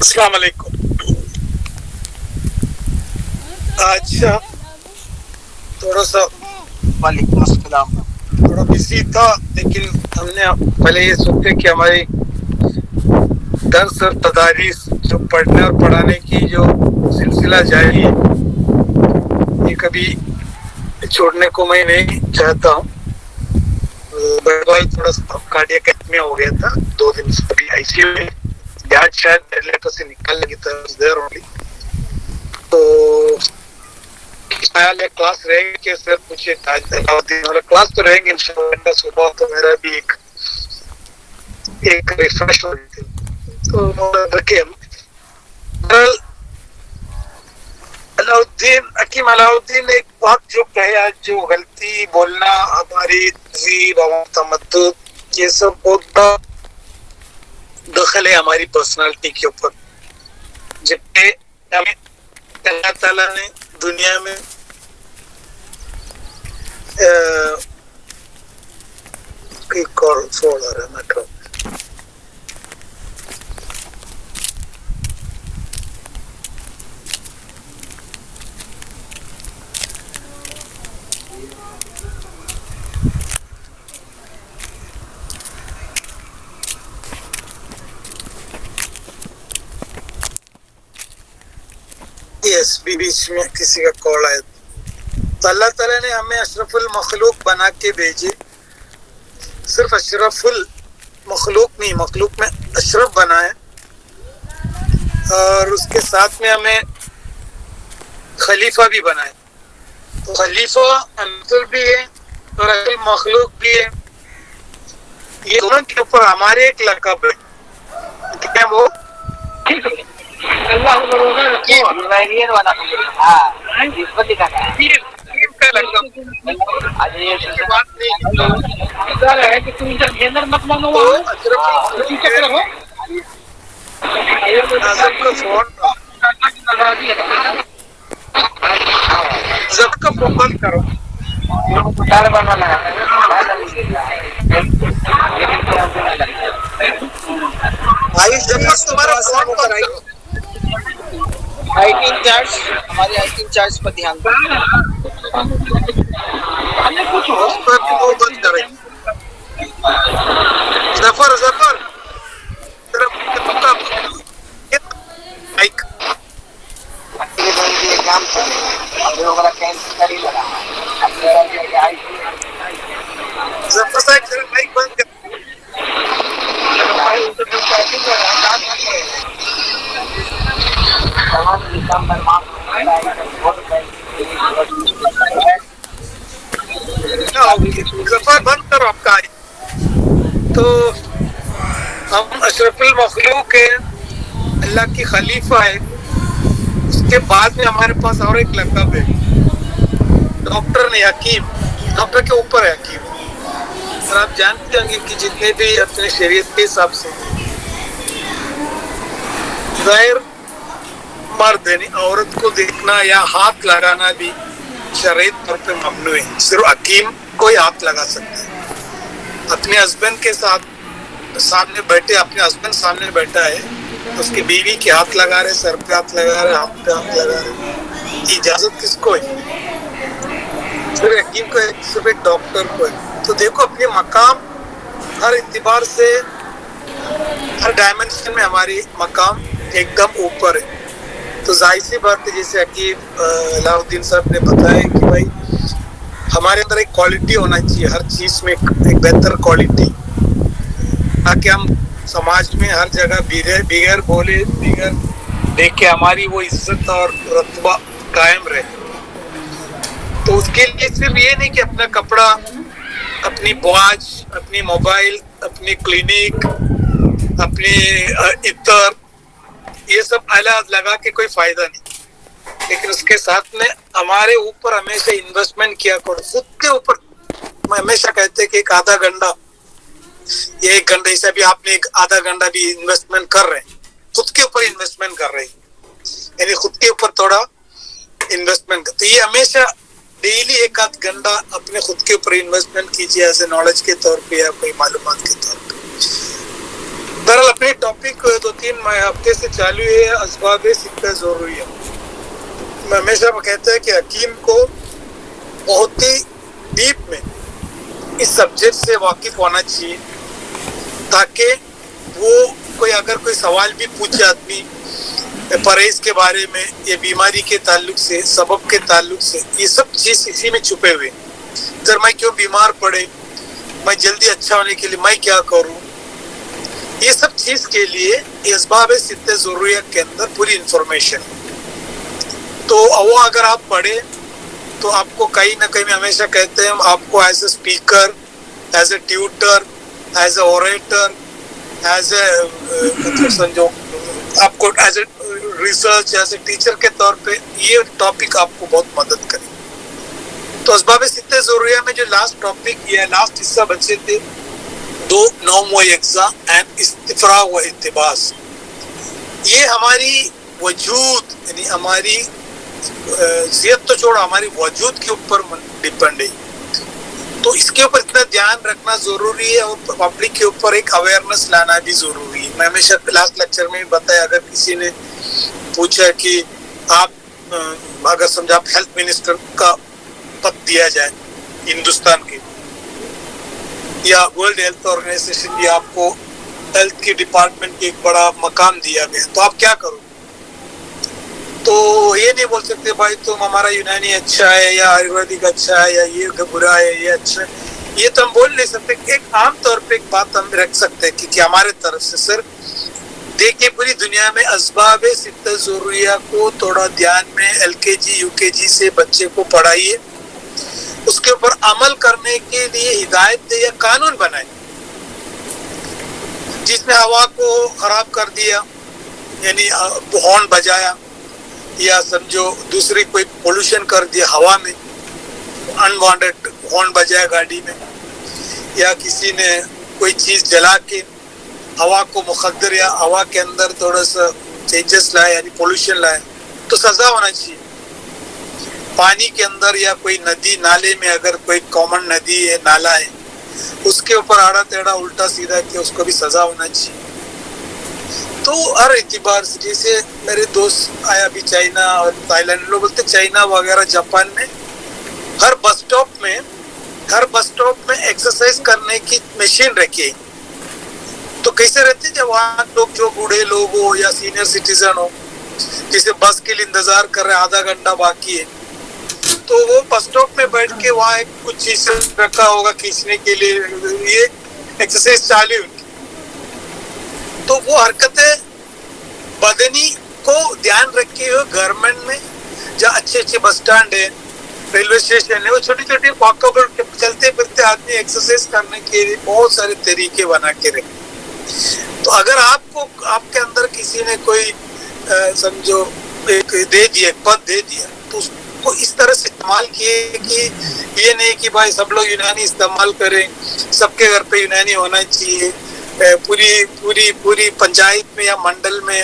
अस्सलाम वालेकुम। अच्छा, थोड़ा सा वालेकुम अस्सलाम। थोड़ा बिजी था, लेकिन हमने पहले ये सोचे कि हमारी दर्स और तदारीस जो पढ़ने और पढ़ाने की जो सिलसिला जारी है, ये कभी छोड़ने को मैं नहीं चाहता हूँ। भाई थोड़ा सा कार्डियक एथमिया हो गया था, 2 दिन से अभी आईसीयू में, जांच शायद वेंटिलेटर से निकाल लगी था देर ओनली। तो ख्याल है क्लास रहेंगे कि सर पूछे क्लास तो रहेंगे इंशाल्लाह। सुबह तो मेरा भी एक रिफ्रेश हो गई थी, तो रखे हम हकीम अलाउद्दीन एक बात जो कहे, आज जो गलती बोलना हमारी तहजीब और तमद्दुद, ये सब बहुत बड़ा दखल है हमारी पर्सनालिटी के ऊपर। जितने हमें अल्लाह ताला ने दुनिया में कॉल छोड़ रहा है नेटवर्क। यस, बीच में किसी का कॉल आया। तो अल्लाह ताला ने हमें अशरफुल मखलूक बना के भेजे। सिर्फ अशरफुल मखलूक नहीं, मखलूक में अशरफ बनाए, और उसके साथ में हमें खलीफा भी बनाए। तो खलीफा अंतुल भी है और अशरफुल मखलूक भी है। ये दोनों के ऊपर हमारे एक लक़ब है, क्या वो अल्लाह वाला बात नहीं है कि तुम इधर गेंदर मत मांगो। सबका फोकस करो। भाई जब तुम्हारा फोन कराइए, आईटी इंचार्ज, हमारे आईटी इंचार्ज पर ध्यान दो। उस पर भी वो बंद करें। जफर जफर तेरा माइक एग्जाम जफर साहब तेरा माइक बंद कर। जफर बंद करो आपका। तो हम अशरफुल मखलूक है, अल्लाह की खलीफा है। उसके बाद में हमारे पास और एक लक़ब है, डॉक्टर नहीं, हकीम। डॉक्टर के ऊपर है हकीम। और आप जानते होंगे कि जितने भी अपने शरीयत के हिसाब से जाहिर मर्द यानी औरत को देखना या हाथ लगाना भी शरीयत तौर पे ममनू है। सिर्फ हकीम को ही हाथ लगा सकते हैं। अपने हस्बैंड के साथ सामने बैठे, अपने हस्बैंड सामने बैठा है, उसकी बीवी के हाथ लगा रहे, सर पे हाथ लगा रहे, हाथ पे हाथ लगा रहे, इजाजत किसको है? सिर्फ हकीम को है, सिर्फ एक डॉक्टर को है। तो देखो अपने मकाम हर एतबार से, हर डायमेंशन में हमारी मकाम एकदम ऊपर है। तो जाहिर सी बात है, जैसे हकीम अलाउद्दीन साहब ने बताया कि भाई हमारे अंदर एक क्वालिटी होना चाहिए, हर चीज़ में एक बेहतर क्वालिटी, ताकि हम समाज में हर जगह बिगैर बोले, बिगैर देखे हमारी वो इज्जत और रुतबा कायम रहे। तो उसके लिए सिर्फ ये नहीं कि अपना कपड़ा, अपनी वॉच, अपनी मोबाइल, अपनी क्लिनिक, अपनी इतर, ये सब आलात लगा के कोई फायदा नहीं। लेकिन उसके साथ में हमारे ऊपर हमेशा इन्वेस्टमेंट किया करो, खुद के ऊपर। मैं हमेशा कहते हैं कि एक आधा घंटा, ये 1 घंटे, ऐसा भी आपने एक आधा घंटा भी इन्वेस्टमेंट कर रहे हैं, खुद के ऊपर इन्वेस्टमेंट कर रहे हैं, यानी खुद के ऊपर थोड़ा इन्वेस्टमेंट। तो ये हमेशा डेली 1 आध घंटा अपने खुद के ऊपर इन्वेस्टमेंट कीजिए, एज ए नॉलेज के तौर पे या कोई मालूमात के तौर पे। दरअसल अपनी टॉपिक 2-3 हफ्ते से चालू है असबाब सित्ता ज़रूरिया। मैं हमेशा कहता है कि हकीम को बहुत ही डीप में इस सब्जेक्ट से वाकिफ होना चाहिए, ताकि वो अगर कोई सवाल भी पूछे आदमी परहेज के बारे में या बीमारी के ताल्लुक से, सबब के ताल्लुक से, ये सब चीज़ इसी में छुपे हुए। सर मैं क्यों बीमार पड़े, मैं जल्दी अच्छा होने के लिए मैं क्या करूं, ये सब चीज़ के लिए असबाब सित्ता ज़रूरिया के अंदर पूरी इंफॉर्मेशन। तो वो अगर आप पढ़े तो आपको कहीं ना कहीं, हमेशा कहते हैं, आपको as a speaker, as a tutor, as a orator, as a समझो आपको as a research, as a teacher के तौर पे ये टॉपिक आपको बहुत मदद करे। तो असबाब सित्ता ज़रूरिया में जो लास्ट टॉपिक या लास्ट हिस्सा बचे थे, 2 नौम व यक्ज़ा एंड इस्तिफ़रा व इत्तिबास, ये हमारी वजूद यानी हमारी सेहत तो छोड़ो, हमारी वजूद के ऊपर डिपेंड है। तो इसके ऊपर इतना ध्यान रखना ज़रूरी है और पब्लिक के ऊपर एक अवेयरनेस लाना भी ज़रूरी है। मैं हमेशा लास्ट लेक्चर में भी बताया, अगर किसी ने पूछा कि आप अगर समझा आप हेल्थ मिनिस्टर का पद दिया जाए हिंदुस्तान के, या वर्ल्ड हेल्थ ऑर्गेनाइजेशन भी आपको हेल्थ के डिपार्टमेंट के एक बड़ा मकाम दिया गया, तो आप क्या करो? तो ये नहीं बोल सकते भाई तुम हमारा यूनानी अच्छा है या आयुर्वेदिक अच्छा है या ये बुरा है ये अच्छा है, ये तो हम बोल नहीं सकते। एक आम तौर पे एक बात हम रख सकते हैं कि हमारे तरफ से सर देखिए, पूरी दुनिया में असबाब सित्ता ज़रूरिया को थोड़ा ध्यान में LKG UKG से बच्चे को पढ़ाइए, उसके ऊपर अमल करने के लिए हिदायत दे या कानून बनाए। जिसने हवा को खराब कर दिया यानी हॉर्न बजाया, या समझो दूसरी कोई पोल्यूशन कर दिया हवा में, अनवांटेड हॉर्न बजाया गाड़ी में, या किसी ने कोई चीज़ जला के हवा को मुखद्दर या हवा के अंदर थोड़ा सा चेंजेस लाए यानी पोल्यूशन लाए, तो सज़ा होना चाहिए। पानी के अंदर या कोई नदी नाले में अगर कोई कॉमन नदी है नाला है, उसके ऊपर आड़ा टेढ़ा उल्टा सीधा किया, उसको भी सज़ा होना चाहिए। तो हर एतबार से, जैसे मेरे दोस्त आया अभी चाइना और थाईलैंड, लोग बोलते चाइना वगैरह जापान में हर बस स्टॉप में एक्सरसाइज करने की मशीन रखी है। तो कैसे रहते हैं जब वहाँ लोग जो बूढ़े लोग हो या सीनियर सिटीजन हो, जैसे बस के लिए इंतजार कर रहे हैं, आधा घंटा बाकी है, तो वो बस स्टॉप में बैठ के वहाँ कुछ चीज रखा होगा खींचने के लिए, ये एक्सरसाइज चालू है। तो वो हरकतें बदनी को ध्यान रखे हुए गवर्नमेंट में जहाँ अच्छे बस स्टैंड है, रेलवे स्टेशन है, वो छोटी छोटी वॉकेबल चलते फिरते आदमी एक्सरसाइज करने के लिए बहुत सारे तरीके बना के रखे। तो अगर आपको आपके अंदर किसी ने कोई समझो एक दे दिया, पद दे दिया, तो उसको इस तरह से इस्तेमाल किए कि ये नहीं कि भाई सब लोग यूनानी इस्तेमाल करें, सबके घर पे यूनानी होना चाहिए, पूरी पंचायत में या मंडल में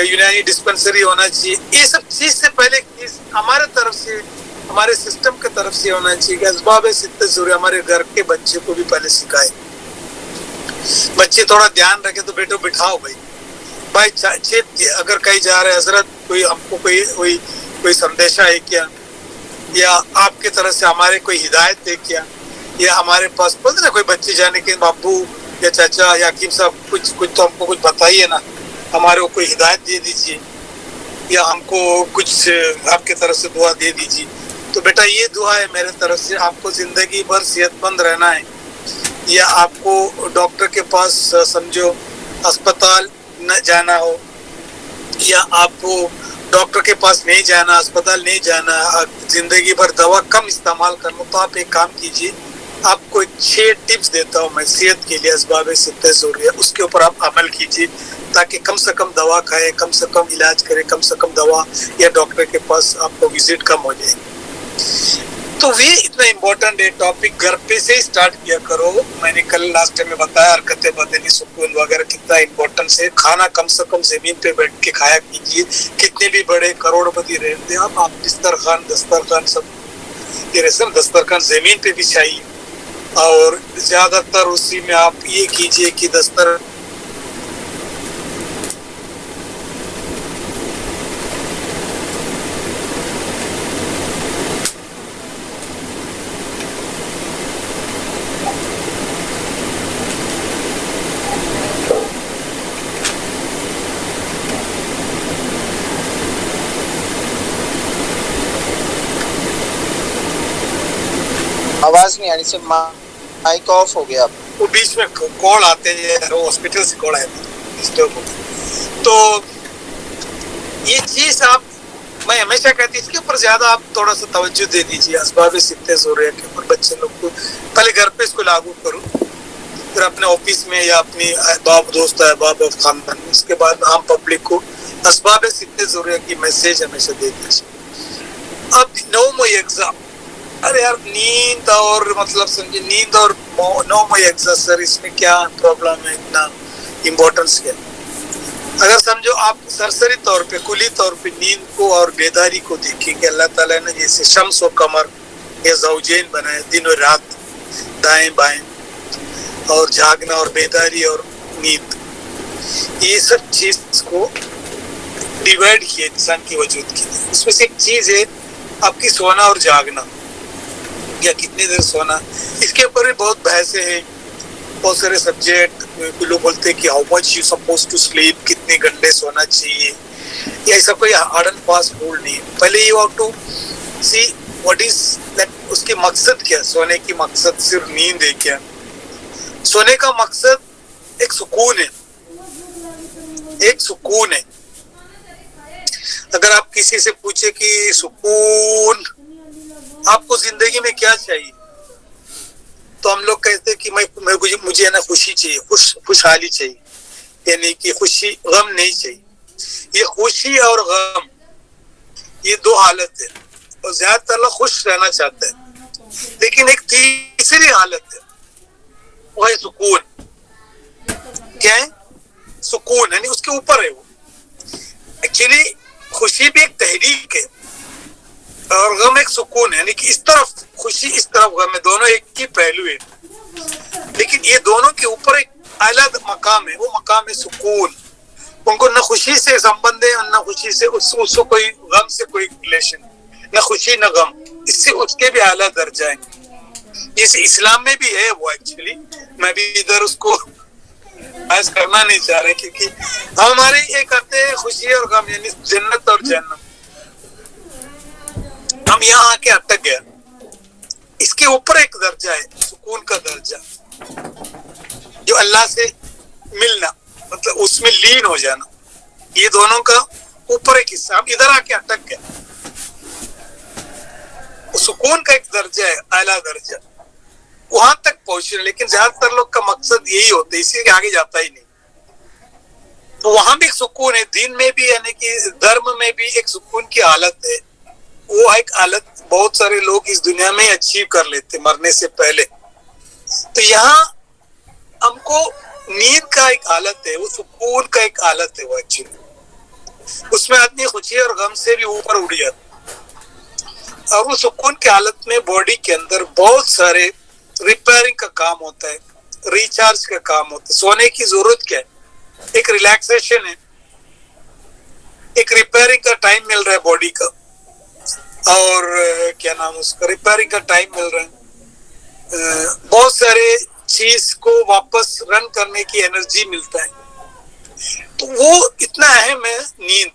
यूनानी डिस्पेंसरी होना चाहिए। ये सब चीज से पहले हमारे तरफ से, हमारे सिस्टम की तरफ से होना चाहिए कि असबाब सित्ता ज़रूरिया हमारे घर के बच्चे को भी पहले सिखाए। बच्चे थोड़ा ध्यान रखे तो बेटो बिठाओ भाई अगर कहीं जा रहे हजरत, कोई हमको कोई संदेशा है क्या, या आपके तरफ से हमारे कोई हिदायत है क्या, या हमारे पास बोलते ना कोई बच्चे जाने के बाबू या चाचा या हकीम साहब कुछ तो हमको कुछ बताइए ना, हमारे को कोई हिदायत दे दीजिए, या हमको कुछ आपके तरफ से दुआ दे दीजिए। तो बेटा ये दुआ है मेरे तरफ से, आपको जिंदगी भर सेहतमंद रहना है, या आपको डॉक्टर के पास समझो अस्पताल न जाना हो, या आपको डॉक्टर के पास नहीं जाना, अस्पताल नहीं जाना, जिंदगी भर दवा कम इस्तेमाल करना, तो आप एक काम कीजिए, आपको 6 टिप्स देता हूँ मैं सेहत के लिए असबाब सित्ता ज़रूरिया, उसके ऊपर आप अमल कीजिए ताकि कम से कम दवा खाए, कम से कम इलाज करे, कम से कम दवा या डॉक्टर के पास आपको विजिट कम हो जाए। तो ये इतना इम्पोर्टेंट है टॉपिक, घर पे से ही स्टार्ट किया करो। मैंने कल लास्ट टाइम में बताया हरकतें बदनी सुकून वगैरह कितना इम्पोर्टेंस है। खाना कम से कम जमीन पे बैठ के खाया कीजिए, कितने भी बड़े करोड़पति रहते हैं आप दस्तरखान सब ये रेशम दस्तरखान जमीन पे बिछाइए, और ज्यादातर उसी में आप ये कीजिए कि आवाज नहीं आ रही सर, माइक ऑफ हो गया। वो बीच में कॉल आते हैं, हॉस्पिटल से कॉल आए डिस्टर्ब हो गया। तो ये चीज आप, मैं हमेशा कहती इसके ऊपर ज्यादा आप थोड़ा सा तवज्जो दे दीजिए, असबाब सित्ते ज़ुर्रिया के ऊपर बच्चे लोग को पहले घर पे इसको लागू करो, फिर अपने ऑफिस में या अपनी बाप दोस्त अहबाब और खानदान में, उसके बाद आम पब्लिक को असबाब सित्ते ज़ुर्रिया की मैसेज हमेशा दे दीजिए। अब नौम यकज़ा, अरे यार नींद और मतलब समझे नींद और नौम यकज़ा सर इसमें क्या प्रॉब्लम है, इतना इम्पोर्टेंस क्या? अगर समझो आप सरसरी तौर पे कुली तौर पे नींद को और बेदारी को देखेंगे, अल्लाह ताला ने जैसे शम्स और कमर या ज़ौजैन बनाए, दिन और रात, दाएं बाएं, और जागना और बेदारी और नींद, ये सब चीज को डिवाइड किया इंसान के वजूद के लिए। उसमें से एक चीज है आपकी सोना और जागना, या कितनी देर सोना, इसके ऊपर भी बहुत बहसें हैं, बहुत सारे सब्जेक्ट। लोग बोलते हैं कि how much you suppose to sleep, कितने घंटे सोना चाहिए, या ऐसा कोई हार्ड एंड फास्ट रूल नहीं है। पहले you have to see what is that, उसके मकसद क्या, सोने की मकसद सिर्फ नींद है क्या? सोने का मकसद एक सुकून है, एक सुकून है। अगर आप किसी से पूछे कि सुकून आपको जिंदगी में क्या चाहिए, तो हम लोग कहते हैं कि मुझे ना खुशी चाहिए, खुशहाली चाहिए, यानी कि खुशी, गम नहीं चाहिए। ये खुशी और गम ये दो हालत है, और ज्यादातर लोग खुश रहना चाहते हैं, लेकिन एक तीसरी हालत है, वो है सुकून। क्या है? सुकून, यानी उसके ऊपर है वो। एक्चुअली खुशी भी एक तहरीक है और गम एक सुकून है, यानी कि इस तरफ खुशी इस तरफ गम है, दोनों एक ही पहलू है, लेकिन ये दोनों के ऊपर एक अलग मकाम है, वो मकाम है सुकून। उनको न खुशी से संबंध है और न खुशी से उसको कोई गम से कोई रिलेशन, न खुशी न गम, इससे उसके भी आला दर्जा है। जैसे इस्लाम में भी है वो, एक्चुअली मैं भी इधर उसको आज करना नहीं चाह रहे, क्योंकि हमारे ये करते हैं खुशी और गम, यानी जन्नत और जहन्नम। हम यहाँ आके अटक गया। इसके ऊपर एक दर्जा है सुकून का दर्जा, जो अल्लाह से मिलना, मतलब उसमें लीन हो जाना, ये दोनों का ऊपर एक हिस्सा। हम इधर आके अटक गया। सुकून का एक दर्जा है, आला दर्जा, वहां तक पहुंचना, लेकिन ज्यादातर लोग का मकसद यही होता है, इसी के आगे जाता ही नहीं। तो वहां भी एक सुकून है, दीन में भी, यानी कि धर्म में भी एक सुकून की हालत है। वो एक हालत बहुत सारे लोग इस दुनिया में अचीव कर लेते मरने से पहले। तो यहाँ हमको नींद का एक हालत है, वो सुकून का एक हालत है वो एक्चुअली। उसमें आदमी खुशी और गम से भी ऊपर उड़ जाता, और वो सुकून की हालत में बॉडी के अंदर बहुत सारे रिपेयरिंग का काम होता है, रिचार्ज का काम होता है। सोने की जरूरत क्या है? एक रिलैक्सेशन है, एक रिपेयरिंग का टाइम मिल रहा है बॉडी का, और क्या नाम उसका, रिपेयरिंग का टाइम मिल रहा है, बहुत सारे चीज को वापस रन करने की एनर्जी मिलता है। तो वो इतना अहम है नींद।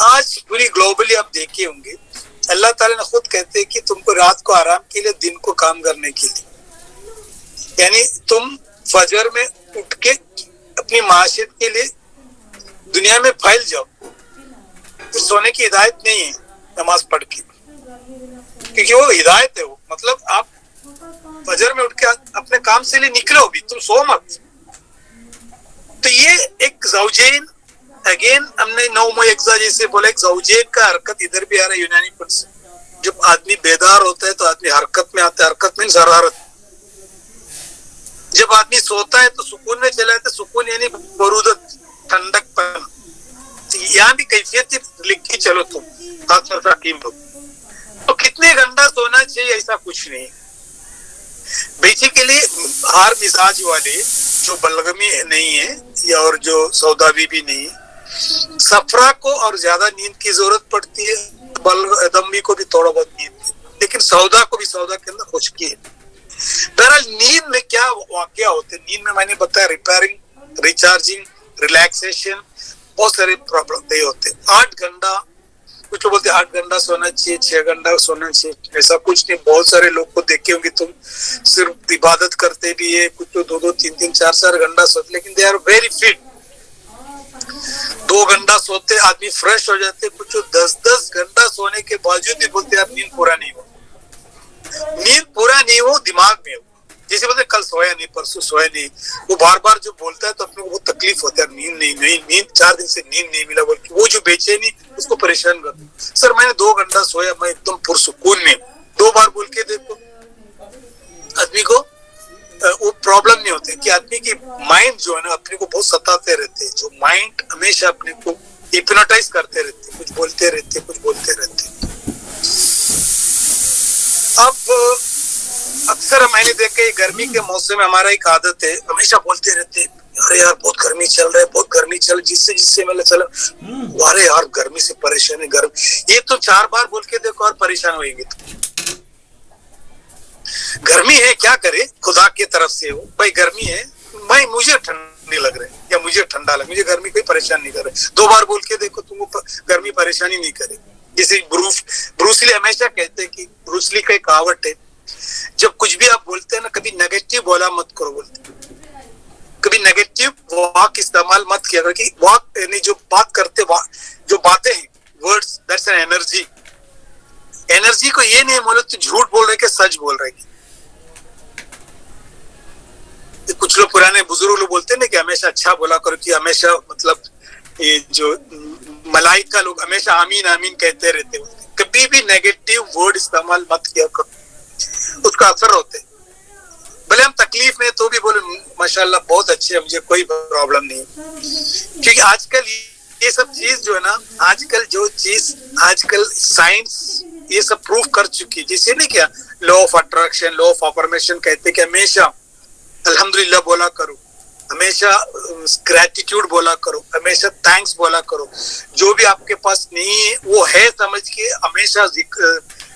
आज पूरी ग्लोबली आप देखे होंगे, अल्लाह ताला ने खुद कहते हैं कि तुमको रात को आराम के लिए, दिन को काम करने के लिए। यानी तुम फजर में उठ के अपनी माशियत के लिए दुनिया में फैल जाओ, फिर सोने की हिदायत नहीं है नमाज पढ़ के, क्योंकि वो हिदायत है। वो मतलब आप फजर में उठ के अपने काम से लिए निकलो भी, तुम सो मत। तो ये एक ज़ौजैन, अगेन हमने नौम यकज़ा जैसे बोला, एक ज़ौजैन का हरकत इधर भी आ रहा है यूनानी पद से। जब आदमी बेदार होता है तो आदमी हरकत में आता है, हरकत में शरारत। जब आदमी सोता है तो सुकून में चला जाता है, सुकून यानी बरूदत, ठंडकपन। यहाँ भी कैफियत लिखी चलो तुम, खासतौर पर हकीम लोग। तो कितने घंटा सोना चाहिए ऐसा कुछ नहीं। बेसिकली हर मिजाज वाले जो बलगमी नहीं है या और जो सौदावी भी नहीं है, सफरा को और ज्यादा नींद की जरूरत पड़ती है, बलगमी को भी थोड़ा बहुत नींद, लेकिन सौदा को भी, सौदा के अंदर खुशकी है। बहरहाल नींद में क्या वाकया होते हैं? नींद में मैंने बताया रिपेयरिंग, रिचार्जिंग, रिलैक्सेशन, बहुत सारे प्रॉब्लम होते हैं। 8 घंटा कुछ लोग बोलते हैं 8 घंटा सोना चाहिए, 6 घंटा सोना चाहिए, ऐसा कुछ नहीं। बहुत सारे लोग को देखे होंगे तुम, सिर्फ इबादत करते भी है, कुछ तो 2-2, 3-3, 4-4 घंटा सोते, लेकिन दे आर वेरी फिट। 2 घंटा सोते आदमी फ्रेश हो जाते, कुछ 10-10 घंटा सोने के बावजूद भी बोलते यार नींद पूरा नहीं हो, नींद पूरा नहीं हो, दिमाग में हो। जैसे बोलते कल सोया नहीं, परसों सोया नहीं, वो बार बार जो बोलता है तो अपने को बहुत तकलीफ होता है, नींद नहीं, नींद 4 दिन से नींद नहीं मिला बोल के वो जो बेचैनी उसको परेशान कर। सर मैंने 2 घंटा सोया, मैं एकदम पुरसुकून में। 2 बार बोल के देखो, आदमी को वो प्रॉब्लम नहीं होते कि आदमी की माइंड जो है ना अपने को बहुत सताते रहते हैं, जो माइंड हमेशा अपने को हिप्नोटाइज करते रहते, कुछ बोलते रहते। अब अक्सर मैंने देखा है गर्मी के मौसम में हमारा एक आदत है, हमेशा बोलते रहते अरे यार बहुत गर्मी चल रहा है, बहुत गर्मी चल, जिससे मतलब चला अरे यार गर्मी से परेशान है, गर्मी। ये तो 4 बार बोल के देखो और परेशान होंगे। तो गर्मी है क्या करे, खुदा की तरफ से हो भाई, गर्मी है, मुझे ठंडी लग रहा है या मुझे ठंडा लग, मुझे गर्मी कोई परेशान नहीं कर रहा। 2 बार बोल के देखो, तुमको गर्मी परेशानी नहीं करेगी। जैसे ब्रूसली हमेशा कहते हैं कि ब्रूसली का एक कहावत है, जब कुछ भी आप बोलते हैं ना, कभी नेगेटिव बोला मत करो, बोलते कभी नेगेटिव वाक इस्तेमाल मत किया करो। कि वाक यानी जो बात करते, जो बातें हैं, words that's an energy. Energy को ये नहीं बोलो तो झूठ बोल रहे कि सच बोल रहे। कुछ लोग पुराने बुजुर्ग लोग बोलते हैं ना कि हमेशा अच्छा बोला करो, कि हमेशा मतलब ये जो मलाइका लोग हमेशा आमीन आमीन कहते रहते हैं। कभी भी नेगेटिव वर्ड इस्तेमाल मत किया करो, उसका असर होते। भले हम तकलीफ में तो भी बोले माशाल्लाह बहुत अच्छे, मुझे कोई प्रॉब्लम नहीं। क्योंकि आजकल ये सब चीज जो है ना, आजकल साइंस ये सब प्रूफ कर चुकी है। जैसे नहीं क्या law of attraction, law of affirmation कहते कि हमेशा अल्हम्दुलिल्लाह बोला करो, हमेशा ग्रेटिट्यूड बोला करो, हमेशा थैंक्स बोला करो। जो भी आपके पास नहीं है वो है समझ के हमेशा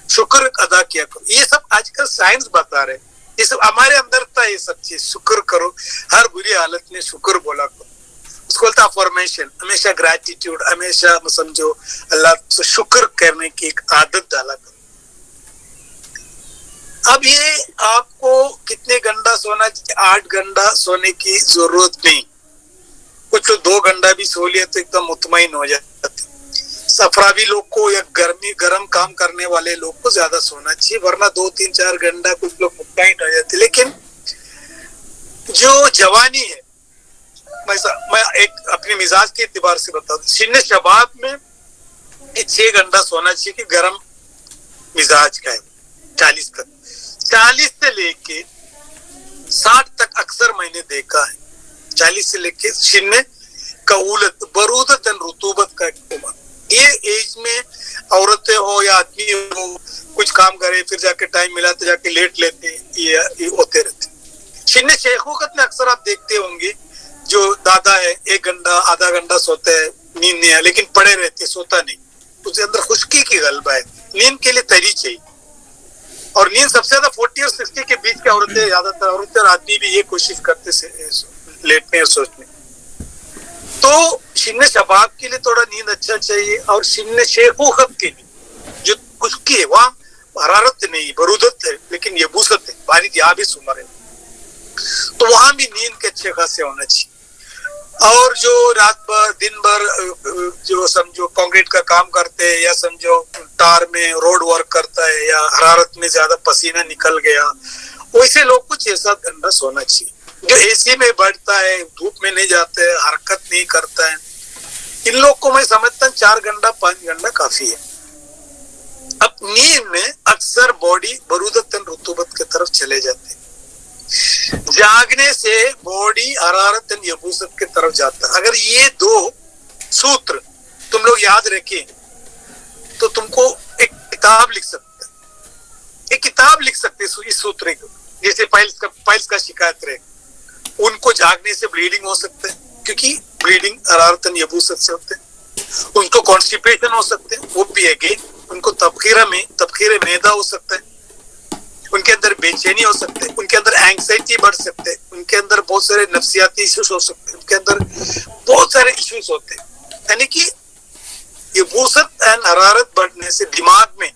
शुक्र अदा किया करो। ये सब आजकल साइंस बता रहे हैं, ये सब हमारे अंदर था। ये सब चीज शुक्र करो, हर बुरी हालत में शुक्र बोला करो, उसको बोलता अफर्मेशन। हमेशा ग्रेटिट्यूड, हमेशा समझो अल्लाह से शुक्र करने की एक आदत डाला करो। अब ये आपको कितने घंटा सोना चाहिए? 8 घंटा सोने की जरूरत नहीं। कुछ लोग 2 घंटा भी सो लिया तो एकदम मुतमईन हो जाते। सफरावी लोग को या गर्म काम करने वाले लोग को ज्यादा सोना चाहिए, वरना 2-3-4 घंटा कुछ लोग मुतमईन हो जाते। लेकिन जो जवानी है, मैं एक अपने मिजाज के एतबार से बता दूं, सिन्न शबाब में 6 घंटा सोना चाहिए कि गर्म मिजाज का है। 40 तक, 40 से लेके 60 तक अक्सर मैंने देखा है। 40 से लेके सिन्न कऊलत बरूदत रुतूबत का उम्र। ये एज में औरतें हो या आदमी हो, कुछ काम करे फिर जाके टाइम मिला तो जाके लेट लेते, ये होते रहते। सिन्न शेखूकत में अक्सर आप देखते होंगे जो दादा है 1 घंटा आधा घंटा सोते हैं, नींद नहीं है, लेकिन पड़े रहते, सोता नहीं। उसके अंदर खुश्की की गलबा है। नींद के लिए तरी चाहिए, और नींद सबसे ज्यादा 40 और 60 के बीच की औरतें, ज्यादातर औरतें और आदमी भी ये कोशिश करते लेटने और सोचने। तो सिन्न शबाब के लिए थोड़ा नींद अच्छा चाहिए, और सिन्न शेखूखत के लिए जो खुश्की है, वहाँ हरारत नहीं, बरूदत है, लेकिन ये बूसत है, बारिश यहाँ भी सुमर है, तो वहां भी नींद के अच्छे खासे होना चाहिए। और जो रात भर दिन भर जो समझो कंक्रीट का काम करते हैं, या समझो तार में रोड वर्क करता है, या हरारत में ज्यादा पसीना निकल गया, वैसे लोग को 6-7 घंटा सोना चाहिए। जो एसी में बैठता है, धूप में नहीं जाते है, हरकत नहीं करता है, इन लोग को मैं समझता हूँ 4 घंटा 5 घंटा काफी है। अब नींद में अक्सर बॉडी बरूदतन रुतूबत की तरफ चले जाते हैं। जागने से बॉडी हरारतन यबूसत की तरफ जाता है। अगर ये 2 सूत्र तुम लोग याद रखें तो तुमको एक किताब लिख सकते हैं, एक किताब लिख सकते हैं इस सूत्र को। जैसे पाइल्स का शिकायत रहे, उनको जागने से ब्लीडिंग हो सकता है, क्योंकि ब्लीडिंग हरारतन यबूसत से होते हैं। उनको कॉन्स्टिपेशन हो सकते हैं, वो भी अगेन उनको तबखीरे मैदा हो सकता है, उनके अंदर बेचैनी हो सकते हैं, उनके अंदर एंग्जाइटी बढ़ सकते हैं, उनके अंदर बहुत सारे नफ्सियाती इश्यूज हो सकते हैं, उनके अंदर बहुत सारे इश्यूज होते हैं। यानी कि یہ وسعت اینڈ حرارت بڑھنے سے، دماغ میں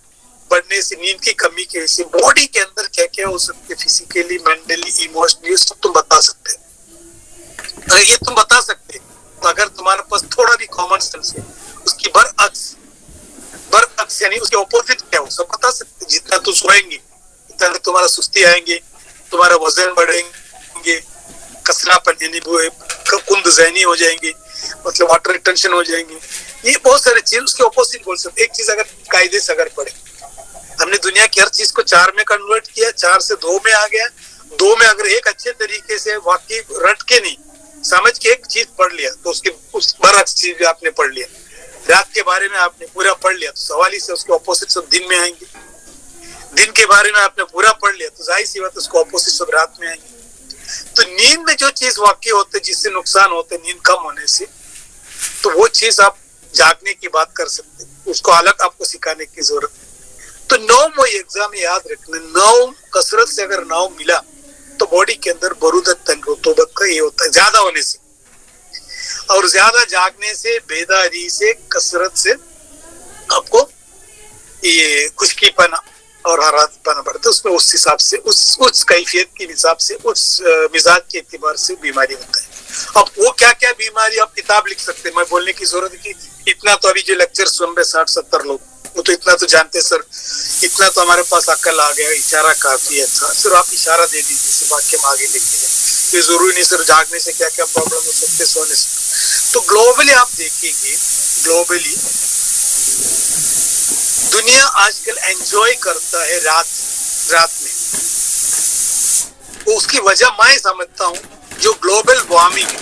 بڑھنے سے، نیند کی کمی کی وجہ سے باڈی کے اندر کیا کیا ہو سکتے، فزیکلی، مینٹلی، ایموشنلی، سب تم بتا سکتے. اگر یہ تم بتا سکتے تو اگر تمہارے پاس تھوڑا بھی کامن سینس ہے، اس کی برعکس یعنی اس کے اپوزٹ کیا ہو سب بتا سکتے. جتنا تم سوئیں گے اتنا تمہارا سستی آئیں گے، تمہارا وزن بڑھیں گے، کسلاپن یعنی کند ذہنی ہو جائیں گے، مطلب واٹر ریٹینشن ہو جائیں گے. یہ بہت سارے چیز اس کے اپوزٹ بول سکتے. ایک چیز اگر قاعدے سے اگر پڑھے، ہم نے دنیا کی ہر چیز کو 4 میں کنورٹ کیا، 4 سے 2 میں آ گیا. 2 میں اگر ایک اچھے طریقے سے واقعی رٹ کے نہیں سمجھ کے ایک چیز پڑھ لیا تو اس برعکس چیز بھی آپ نے پڑھ لیا. رات کے بارے میں آپ نے پورا پڑھ لیا تو سوال ہی سے اس کے اپوزٹ سب دن میں آئیں گے. دن کے بارے میں آپ نے پورا پڑھ لیا تو ظاہر سی بات اس کو اپوزٹ سب رات میں آئیں گے. تو نیند میں جو چیز واقع ہوتے جس سے نقصان ہوتے نیند کم ہونے سے، تو وہ چیز آپ جاگنے کی بات کر سکتے، اس کو الگ آپ کو سکھانے کی ضرورت ہے. تو نوم و ایگزام یاد رکھنا، نوم کثرت سے اگر نوم ملا تو باڈی کے اندر برودت رطوبت کا یہ ہوتا ہے زیادہ ہونے سے، اور زیادہ جاگنے سے، بیداری سے، کثرت سے آپ کو یہ خشکی پنا اور حرارت پنا بڑھتا ہے. اس میں اس حساب سے اس کیفیت کے حساب سے اس مزاج کے اعتبار سے بیماری ہوتا ہے. اب وہ کیا کیا بیماری آپ کتاب لکھ سکتے ہیں، میں بولنے کی ضرورت ہے کہ اتنا تو ابھی جو لیکچر سن رہے 60-70 لوگ وہ تو اتنا تو جانتے سر، اتنا تو ہمارے پاس عقل آ گیا، اشارہ کافی ہے. سر آپ اشارہ دے دیجیے، اس واقعے میں آگے لکھ دیجیے. یہ ضروری نہیں سر جاگنے سے کیا کیا پرابلم ہو سکتے، سونے سے. تو گلوبلی آپ دیکھیں گے، گلوبلی دنیا آج کل انجوائے کرتا ہے رات میں. اس کی وجہ میں سمجھتا ہوں جو گلوبل وارمنگ ہے.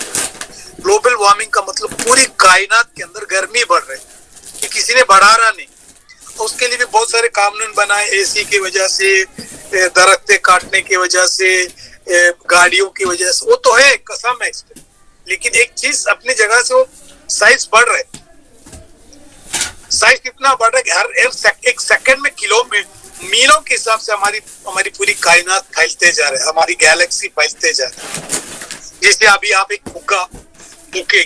گلوبل وارمنگ کا مطلب پوری کائنات کے اندر گرمی بڑھ رہی ہے، کسی نے بڑھا رہا نہیں. اس کے لیے بھی بہت سارے قانون بنائے، اے سی کی وجہ سے، درخت کاٹنے کی وجہ سے، گاڑیوں کی وجہ سے. وہ تو ہے قسم ہے اس پہ، لیکن ایک چیز اپنی جگہ سے وہ سائز بڑھ رہے. سائز کتنا بڑھ رہا ہے کہ ہر ایک سیکنڈ میں میلوں کے حساب سے ہماری پوری کائنات پھیلتے جا رہے ہیں، ہماری گیلیکسی پھیلتے جا رہے ہیں. جیسے ابھی آپ ایک بکے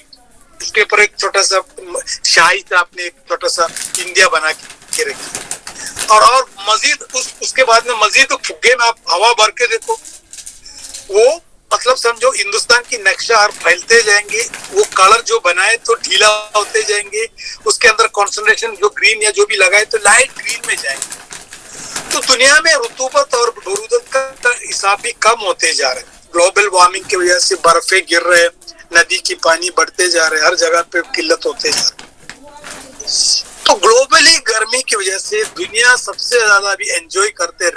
اس کے اوپر ایک چھوٹا سا شاہی سے آپ نے ایک چھوٹا سا انڈیا بنا کے رکھی، اور مزید اس کے بعد میں مزید فگے میں آپ ہوا بھر کے دیکھو، وہ مطلب سمجھو ہندوستان کی نقشہ اور پھیلتے جائیں گے. وہ کلر جو بنائے تو ڈھیلا ہوتے جائیں گے، اس کے اندر کانسنٹریشن جو گرین یا جو بھی لگائے تو لائٹ گرین میں جائیں گے. تو دنیا میں رطوبت اور برودت کا حساب بھی کم ہوتے جا رہے ہیں. گلوبل وارمنگ کی وجہ سے برفیں گر رہے، ندی کی پانی بڑھتے جا رہے، ہر جگہ پہ قلت ہوتے جا رہے. تو گلوبلی گرمی کی وجہ سے دنیا سب سے زیادہ ابھی انجوائے کرتے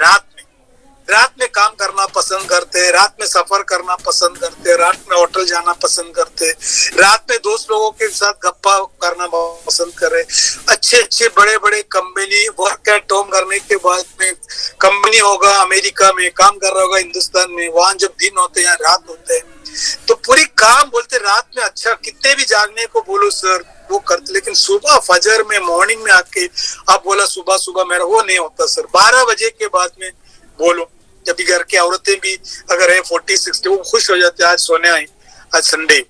رات میں کام کرنا پسند کرتے، رات میں سفر کرنا پسند کرتے، رات میں ہوٹل جانا پسند کرتے، رات میں دوست لوگوں کے ساتھ گپا کرنا پسند کرے. اچھے بڑے کمپنی ورک ایٹ ہوم کرنے کے بعد میں کمپنی ہوگا امریکہ میں کام کر رہا ہوگا ہندوستان میں، وہاں جب دن ہوتے ہیں رات ہوتے ہیں تو پوری کام بولتے رات میں. اچھا کتنے بھی جاگنے کو بولو سر وہ کرتے، لیکن صبح فجر میں مارننگ میں آ کے آپ بولا صبح میرا وہ نہیں ہوتا سر. 12 بجے کے بعد میں بولو، جب بھی گھر کی عورتیں بھی اگر ہے 40-60 وہ خوش ہو جاتے آج سونے آئے، آج سنڈے.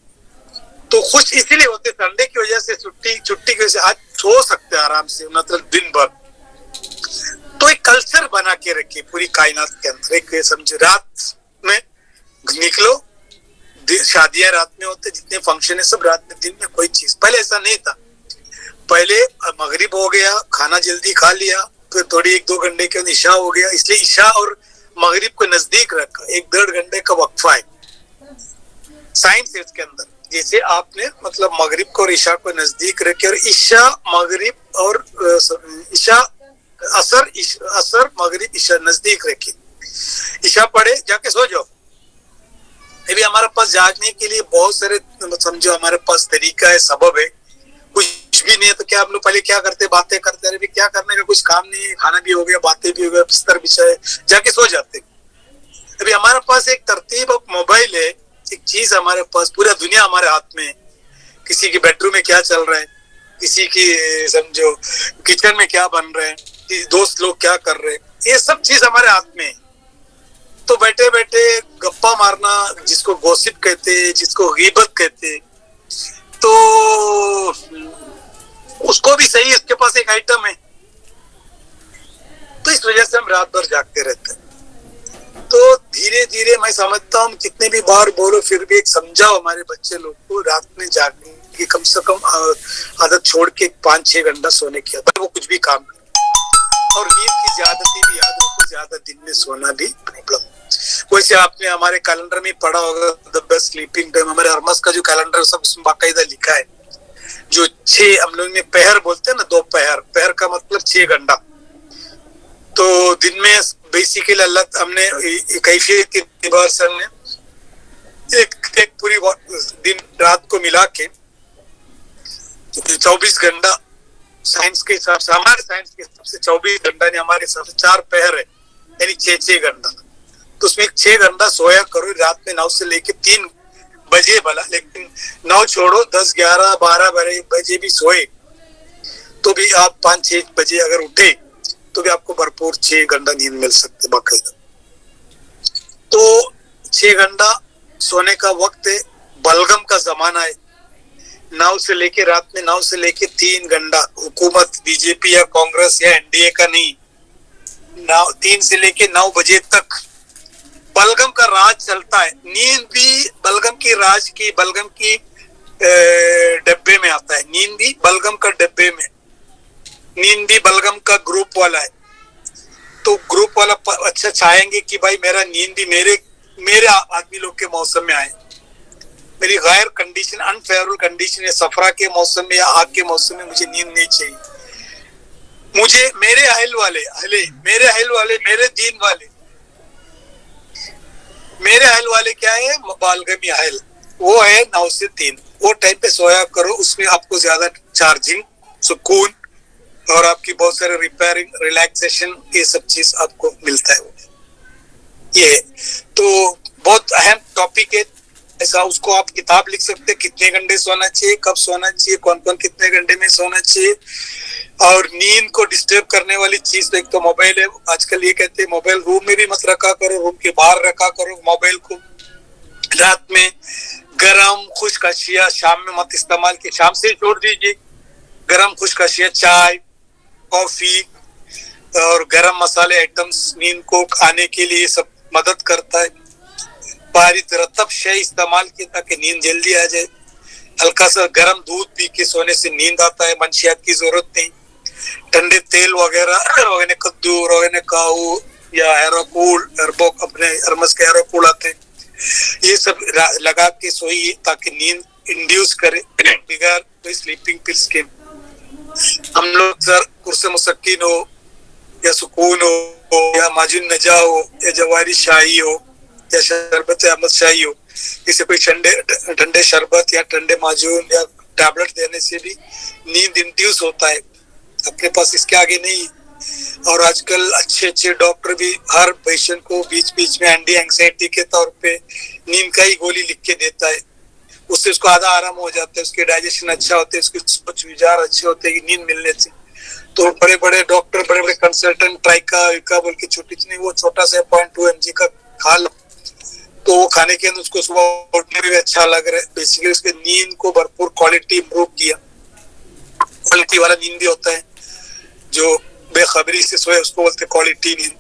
تو خوش اسی لیے ہوتے سنڈے کی وجہ سے، چھٹی کی وجہ سے آج سو سکتے آرام سے مطلب دن بھر. تو ایک کلچر بنا کے رکھے پوری کائنات کے اندر، ایک سمجھے رات میں نکلو، شادیاں رات میں ہوتے، جتنے فنکشن ہے سب رات میں، دن میں کوئی چیز. پہلے ایسا نہیں تھا، پہلے مغرب ہو گیا کھانا جلدی کھا لیا، پھر تھوڑی 1-2 گھنٹے کے اندر عشاء ہو گیا. اس لیے عشاء اور مغرب کو نزدیک رکھا، 1-1.5 گھنٹے کا وقفہ ہے. سائنس ہے اس کے اندر، جیسے آپ نے مطلب مغرب کو اور عشاء کو نزدیک رکھے، اور عشاء مغرب اور عصر مغرب عشاء نزدیک رکھے. عشاء پڑھے جا کے سو جاؤ. ابھی ہمارے پاس جاگنے کے لیے بہت سارے سمجھو ہمارے پاس طریقہ ہے، سبب ہے. کچھ بھی نہیں ہے تو کیا ہم لوگ پہلے کیا کرتے، باتیں کرتے. ارے کیا کرنے کا کچھ کام نہیں ہے، کھانا بھی ہو گیا، باتیں بھی ہو گیا، بستر بچھائے جا کے سو جاتے. ابھی ہمارے پاس ایک ترتیب اب موبائل ہے، ایک چیز ہمارے پاس، پورا دنیا ہمارے ہاتھ میں ہے. کسی کے بیڈ روم میں کیا چل رہا ہے، کسی کی سمجھو کچن میں کیا بن رہے ہیں، دوست لوگ کیا کر رہے ہیں، یہ سب چیز ہمارے ہاتھ میں ہے. تو بیٹھے بیٹھے گپا مارنا، جس کو گوسپ کہتے، جس کو غیبت کہتے، تو اس کو بھی صحیح اس کے پاس ایک آئٹم ہے. تو اس وجہ سے ہم رات بھر جاگتے رہتے ہیں. تو دھیرے دھیرے میں سمجھتا ہوں کتنے بھی بار بولو پھر بھی ایک سمجھاؤ ہمارے بچے لوگ کو رات میں جاگنے کی کم سے کم عادت چھوڑ کے 5-6 گھنٹہ سونے کی عادت, وہ کچھ بھی کام کرے. اور نیند کی زیادتی بھی یاد رکھو, زیادہ دن میں سونا بھی پرابلم. ویسے آپ نے ہمارے کیلنڈر میں پڑھا ہوگا دا بیسٹ سلیپنگ ٹائم, ہمارے ارمس کا جو کیلنڈر سب اس میں باقاعدہ لکھا ہے. جو 6 ہم لوگ میں پہر بولتے ہیں نا, 2 پہر, پہر کا مطلب 6 گھنٹہ. تو دن میں بیسیکلی اللہ ہم نے کیفیت کے اعتبار سے ہم نے ایک پوری دن رات کو ملا کے 24 گھنٹہ سائنس کے حساب سے, ہمارے سائنس کے حساب سے 24 گھنٹہ نے ہمارے حساب سے 4 پہر ہے, یعنی 6 گھنٹہ. تو اس میں 6 گھنٹہ سویا کرو رات میں 9 سے لے کے 3 بجے بھلا, لیکن 9 چھوڑو 10, 11, 12 بجے بھی سوئے تو بھی آپ 5-6 بجے اگر اٹھے تو بھی آپ کو بھرپور 6 گھنٹہ نیند مل سکتے باقاعدہ. تو 6 گھنٹہ سونے کا وقت ہے, بلغم کا زمانہ ہے. 9 سے لے کے رات میں 9 سے لے کے 3 گھنٹہ حکومت بی جے پی یا کانگریس یا این ڈی اے کا نہیں, 3 سے لے کے 9 بجے تک بلغم کا راج چلتا ہے. نیند بھی بلغم کی راج کی, بلغم کی ڈبے میں آتا ہے. نیند بھی بلغم کا ڈبے میں, نیند بھی بلغم کا گروپ والا ہے. تو گروپ والا اچھا چاہیں گے کہ بھائی میرا نیند بھی میرے آدمی لوگ کے موسم میں آئے. میری غیر کنڈیشن, انفیوربل کنڈیشن ہے, صفرا کے موسم میں یا آگ کے موسم میں مجھے نیند نہیں چاہیے. مجھے میرے اہل والے, میرے دین والے, میرے اہل والے کیا ہے, بالغمی اہل, وہ ہے 9 سے 3. وہ ٹائم پہ سویا کرو, اس میں آپ کو زیادہ چارجنگ, سکون اور آپ کی بہت سارے ریپیئرنگ, ریلیکسیشن, یہ سب چیز آپ کو ملتا ہے. یہ تو بہت اہم ٹاپک ہے ایسا. اس کو آپ کتاب لکھ سکتے, کتنے گھنٹے سونا چاہیے, کب سونا چاہیے, کون کون کتنے گھنٹے میں سونا چاہیے. اور نیند کو ڈسٹرب کرنے والی چیز تو ایک تو موبائل ہے. آج کل یہ کہتے ہیں موبائل روم میں بھی مت رکھا کرو, روم کے باہر رکھا کرو موبائل کو. رات میں گرم خشک اشیاء شام میں مت استعمال کی, شام سے چھوڑ دیجیے. گرم خشک اشیاء, چائے, کافی اور گرم مسالے آئٹمس نیند کو آنے کے لیے سب مدد کرتا ہے. بارد رطب شے استعمال کی تاکہ نیند جلدی آ جائے. ہلکا سا گرم دودھ پی کے سونے سے نیند آتا ہے, منشیات کی ضرورت نہیں. ٹھنڈے تیل وغیرہ, روغن کدو, روغن کاہو یا ایروکول, اپنے ارمس کے ایروکول آتے ہیں, یہ سب لگا کے سوئیے تاکہ نیند انڈیوس کرے بغیر کوئی سلیپنگ پلس کے. ہم لوگ سر قرص مسکن ہو یا سکون ہو یا ماجن نجا ہو یا جواری شاہی ہو یا شربت احمد شاہی ہو, اسے کوئی ٹھنڈے شربت یا ٹھنڈے معجون یا ٹیبلٹ دینے سے بھی نیند انڈیوس ہوتا ہے. اپنے پاس اس کے آگے نہیں. اور آج کل اچھے ڈاکٹر بھی ہر پیشنٹ کو بیچ میں اینٹی اینگزائٹی کے طور پہ نیند کا ہی گولی لکھ کے دیتا ہے. اس سے اس کو آدھا آرام ہو جاتا ہے, اس کے ڈائجیشن اچھا ہوتا ہے, اس کے سوچ وچار اچھے ہوتے ہیں نیند ملنے سے. تو بڑے ڈاکٹر, بڑے کنسلٹنٹ ٹرائکا بول کے چھوٹی وہ چھوٹا سا 0.2 mg کا کھا لو, تو وہ کھانے کے اندر اس کو صبح اٹھنے میں بھی اچھا لگ رہا ہے. بیسیکلی اس کے نیند کو بھرپور کوالٹی امپروو کیا. کوالٹی والا نیند بھی ہوتا ہے, جو بے خبری سے سوئے اس کو بولتے کوالٹی نیند.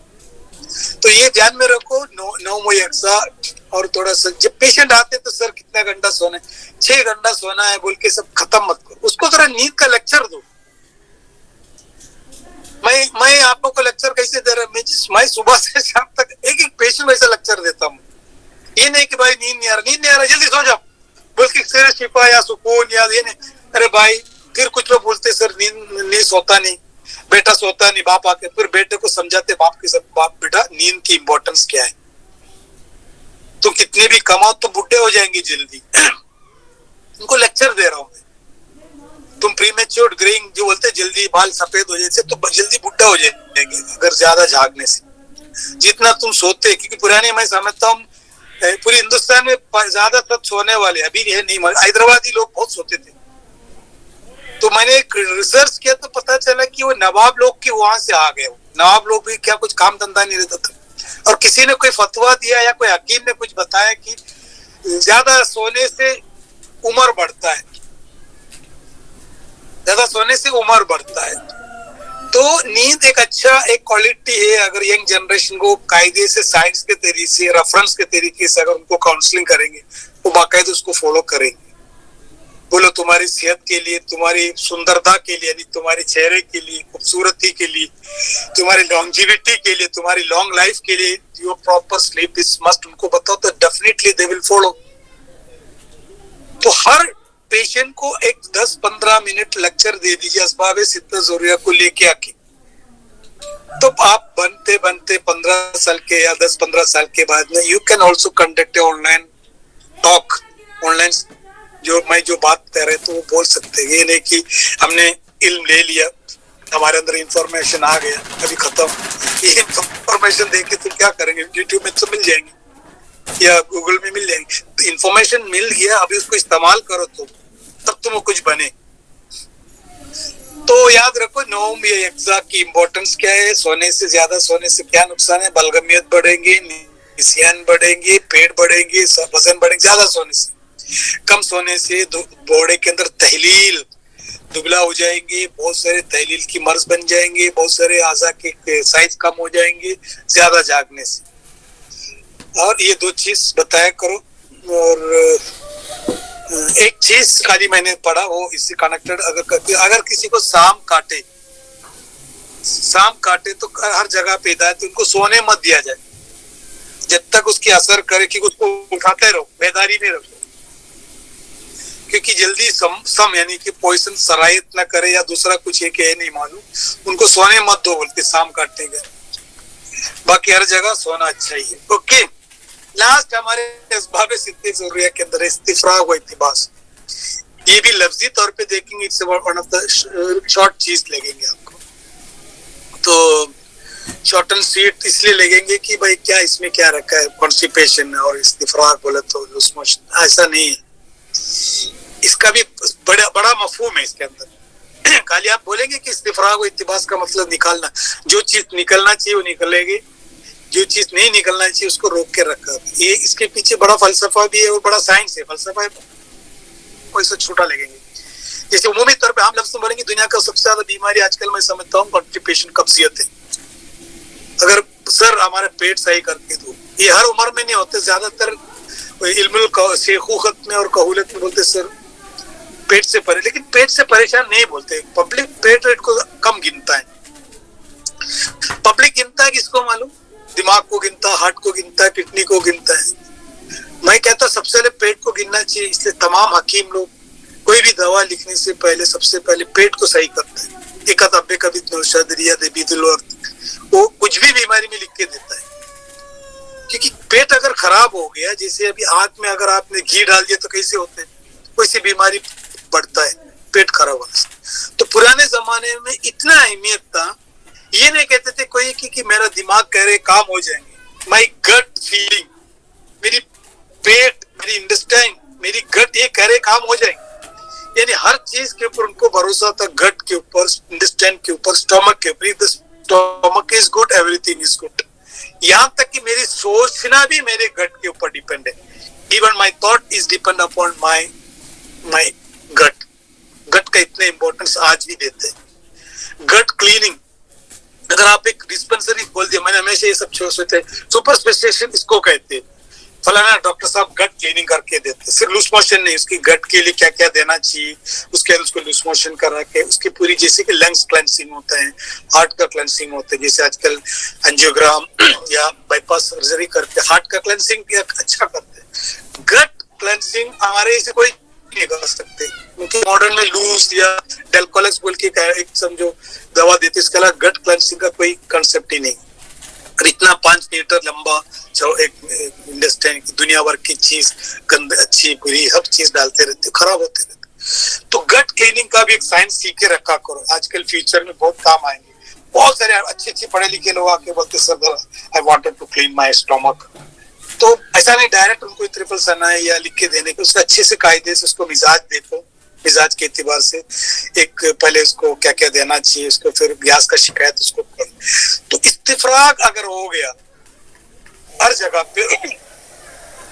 تو یہ دھیان میں رکھو. 9 یکساں. اور تھوڑا سا جب پیشنٹ آتے تو سر کتنا گھنٹہ سونا ہے, 6 گھنٹہ سونا ہے بول کے سب ختم مت کرو. اس کو ذرا نیند کا لیکچر دو. میں آپ کو لیکچر کیسے دے رہا ہوں, میں صبح سے شام تک ایک پیشنٹ ویسا لیکچر دیتا ہوں. یہ نہیں کہ بھائی نیند نہیں آ رہا جلدی سو جاؤ بول کے سر شفا یا سکون یا یہ نہیں. ارے بھائی پھر کچھ لوگ بولتے سر نیند نہیں, سوتا نہیں, بیٹا سوتا نہیں. باپ آ کے پھر بیٹے کو سمجھاتے, باپ بیٹا نیند کی امپورٹنس کیا ہے. تم کتنے بھی کماؤ تو بڈھے ہو جائیں گے جلدی. ان کو لیکچر دے رہا ہوں میں. تم پری میچور گرینگ جو بولتے جلدی بال سفید ہو جائے تو جلدی بڈھا ہو جائے گے اگر زیادہ جھاگنے سے. جتنا تم سوتے, کیونکہ پرانے میں سمجھتا ہوں پورے ہندوستان میں زیادہ تر سونے والے ابھی نہیں. حیدرآبادی لوگ بہت سوتے تھے. تو میں نے ایک ریسرچ کیا تو پتا چلا کہ وہ نواب لوگ کے وہاں سے آ گئے. نواب لوگ بھی کیا کچھ کام دھندا نہیں رہتا تھا, اور کسی نے کوئی فتوا دیا یا کوئی حکیم نے کچھ بتایا کہ زیادہ سونے سے عمر بڑھتا ہے. ज्यादा सोने से उम्र बढ़ता है। तो नींद एक अच्छा एक क्वालिटी है। अगर यंग जनरेशन को कायदे से साइंस के तरीके से रेफरेंस के तरीके से अगर उनको काउंसलिंग करेंगे, वो बाकायदे उसको फॉलो करेंगे। बोलो तुम्हारी सेहत के लिए, तुम्हारी सुंदरता के लिए, यानी तुम्हारे चेहरे के लिए, खूबसूरती के लिए, तुम्हारी लॉन्जिविटी के लिए, तुम्हारी लॉन्ग लाइफ के लिए your proper sleep is must, उनको बताओ तो डेफिनेटली दे विल फॉलो। तो हर पेशेंट को एक 10-15 मिनट लेक्चर दे दीजिए असबाब सित्ता ज़रूरिया को लेके आके, तो आप बनते बनते 15 साल के या 10-15 साल के बाद में you can also conduct online talk. Online जो बात कर रहे तो वो बोल सकते हैं। ये नहीं कि हमने इल्म ले लिया, हमारे अंदर इंफॉर्मेशन आ गया, अभी खत्म। ये इंफॉर्मेशन देके तो क्या करेंगे? यूट्यूब में तो मिल जाएंगे या गूगल में मिल जाएंगे। तो इंफॉर्मेशन मिल गया, अभी उसको इस्तेमाल करो तो तब तुम कुछ बने। तो याद रखो नौम ये एग्जा की इम्पोर्टेंस क्या है। सोने से ज्यादा सोने से क्या नुकसान है? बलगमियत बढ़ेंगे, निसियान बढ़ेंगे, पेट बढ़ेंगे, वजन बढ़ेंगे। ज्यादा सोने से, कम सोने से बॉडी के अंदर तहलील दुबला हो जाएंगे, बहुत सारे तहलील की मर्ज बन जाएंगे, बहुत सारे आज़ा के साइज कम हो जाएंगे ज्यादा जागने से। और ये 2 चीज बताया करो। और एक चीज खाली मैंने पढ़ा वो इससे कनेक्टेड, अगर किसी को सांप काटे तो हर जगह पे हिदायत है उनको सोने मत दिया जाए जब तक उसकी असर करे, कि उसको उठाते रहो, बेदारी में रहो, क्योंकि जल्दी सम यानी कि पॉइजन सरायत न करे या दूसरा कुछ है कि नहीं मालूम, उनको सोने मत दो बोलते सांप काटने के। बाकी हर जगह सोना अच्छा ही है। ओके, लास्ट हमारे असबाब सित्ते ज़रूरिया के अंदर इस्तिफ्राग व इत्तिबास। ये भी लफ्जी तौर पे देखेंगे, it's one of the short चीज लगेंगे आपको। तो शॉर्ट एंड स्वीट इसलिए लगेंगे कि भाई क्या इसमें क्या रखा है, कॉन्स्टिपेशन और इस्तिफ्राग बोले तो लूज मोशन, ऐसा नहीं है। इसका भी बड़ा मफहूम है इसके अंदर। खाली आप बोलेंगे कि इस्तिफ्राग व इत्तिबास का मतलब निकालना, जो चीज निकलना चाहिए वो निकलेगी, जो चीज नहीं निकलना चाहिए उसको रोक के रखा। ये इसके पीछे बड़ा फलसफा भी है और बड़ा साइंस है। फलसफा है कोई सा छोटा लगेंगे। जैसे उमूमी तौर पे हम लफ्ज़ बोलेंगे दुनिया का सबसे ज्यादा बीमारी आजकल मैं समझता हूँ कॉन्स्टिपेशन, कब्जियत है। अगर सर हमारे पेट सही करके दो, ये हर उम्र में नहीं होते, ज्यादातर इल्मुल शेखूखत में और कहूलत में बोलते सर पेट से परे, लेकिन पेट से परेशान नहीं बोलते। पब्लिक पेट रेट को कम गिनता है। पब्लिक गिनता है किसको मालूम? दिमाग को गिनता है, हार्ट को गिनता है, किडनी को गिनता है। मैं कहता सबसे पहले पेट को गिनना चाहिए। इसलिए तमाम हकीम लोग कोई भी दवा लिखने से पहले सबसे पहले पेट को सही करते हैं। एक अब्बे कभी नौशादरिया देबीदुल, वो कुछ भी बीमारी में लिख के देता है, क्योंकि पेट अगर खराब हो गया, जैसे अभी आग में अगर आपने घी डाल दिया तो कैसे होते हैं, वैसी बीमारी बढ़ता है पेट खराब होने से। तो पुराने जमाने में इतना अहमियत था, ये नहीं कहते थे कोई कि मेरा दिमाग कह रहे काम हो जाएंगे। माई गट फीलिंग, मेरी पेट, मेरी इंटेस्टाइन, मेरी गट ये कह रहे काम हो जाएंगे। यानी हर चीज के ऊपर उनको भरोसा था, गट के ऊपर, इंटेस्टाइन के ऊपर, स्टमक के ऊपर। Stomach is good, everything is good. यहाँ तक कि मेरी सोचना भी मेरे गट के ऊपर डिपेंड है। Even my thought is depend upon my gut. Gut का इतना इंपॉर्टेंस आज भी देते हैं। गट क्लीनिंग, अगर आप एक डिस्पेंसरी खोल दिया, मैंने हमेशा ये सब सोचे सुपर स्पेशलिस्ट इसको कहते हैं, फलाना डॉक्टर साहब गट क्लीनिंग करके देते। सिर्फ लूज मोशन नहीं, उसकी गट के लिए क्या क्या देना चाहिए, उसके बाद उसको लूज मोशन करा के उसकी पूरी, जैसे कि लंग्स क्लेंसिंग होता है, हार्ट का क्लेंसिंग होता है, जैसे आजकल एंजियोग्राम या बाईपास सर्जरी करते, हार्ट का क्लेंसिंग भी अच्छा करते हैं। गट क्लेंसिंग हमारे से कोई नहीं कर सकते, क्योंकि मॉडर्न में लूज या डेल्कोलेक्स बोल के एक समझो दवा देते, इसके अलावा गट क्लेंसिंग का कोई कंसेप्ट ही नहीं। और इतना 5 मीटर लंबा एक इंडस्ट्री, दुनिया भर की चीज गंद, अच्छी बुरी हर चीज डालते रहते, खराब होते रहते। तो गट क्लीनिंग का भी एक साइंस सीख के रखा करो, आजकल फ्यूचर में बहुत काम आएंगे। बहुत सारे अच्छे पढ़े लिखे लोग आके बोलते sir I wanted to clean my stomach. तो ऐसा नहीं डायरेक्ट उनको ट्रिपल सना या लिख के देने के, उसका अच्छे से कायदे से उसको मिजाज देखो, मिजाज के एतबार से एक पहले उसको क्या क्या देना चाहिए, उसको फिर गैस का शिकायत उसको करो। तो इस्तिफ्राग अगर हो गया हर जगह पे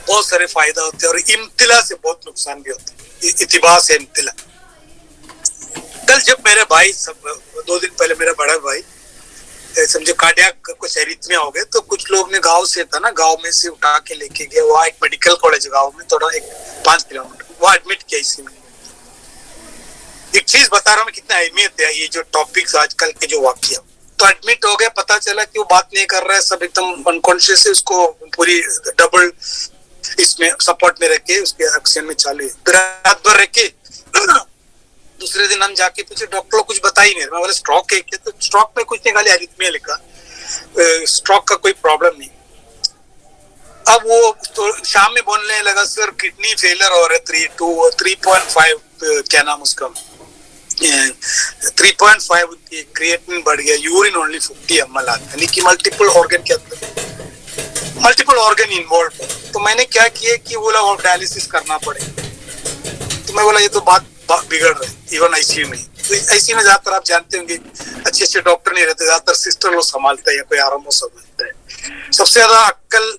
बहुत सारे फायदा होते हैं, और इम्तिला से बहुत नुकसान भी होता है। इतिबास है इम्तिला। कल कल जब मेरे भाई सब 2 दिन पहले मेरा बड़ा भाई समझो कार्डियक कुछ एरिथमिया हो गए, तो कुछ लोग ने गांव से था ना, गांव में से उठा के लेके गए, वहाँ एक मेडिकल कॉलेज गांव में थोड़ा 5 किलोमीटर, वहाँ एडमिट किया इसी में। एक चीज बता रहा हूँ मैं कितना अहमियत है ये जो टॉपिक्स आजकल के जो वाकया। तो एडमिट हो गया, पता चला कि वो बात नहीं कर रहा है, सब एकदम अनकॉन्शियस है, उसको पूरी डबल इसमें सपोर्ट में रह के उसके ऑक्सीजन में चालू है, फिर रात भर रह के दूसरे दिन हम जाके पूछे, डॉक्टर कुछ बता ही नहीं, मैं बोला स्ट्रोक है क्या, तो स्ट्रोक में कुछ नहीं, खाली एरिथमिया लिखा, स्ट्रोक का कोई प्रॉब्लम नहीं। अब वो तो शाम में बोलने लगा सर किडनी फेलियर हो रहा है, 3.5 क्या नाम उसका 3.5 क्रिएटिनिन बढ़ गया, यूरिन ओनली 50 ml आता, यानी कि मल्टीपल ऑर्गन के अंदर मल्टीपल ऑर्गन इन्वॉल्व। तो मैंने क्या किया कि बोला और डायलिसिस करना पड़ेगा, तो मैं बोला ये तो बात बिगड़ रही है। इवन आईसीयू में, तो आईसीयू में ज्यादातर आप जानते होंगे अच्छे अच्छे डॉक्टर नहीं रहते, ज्यादातर सिस्टर लोग संभालते हैं या कोई आराम संभालता है। सबसे ज्यादा अक्कल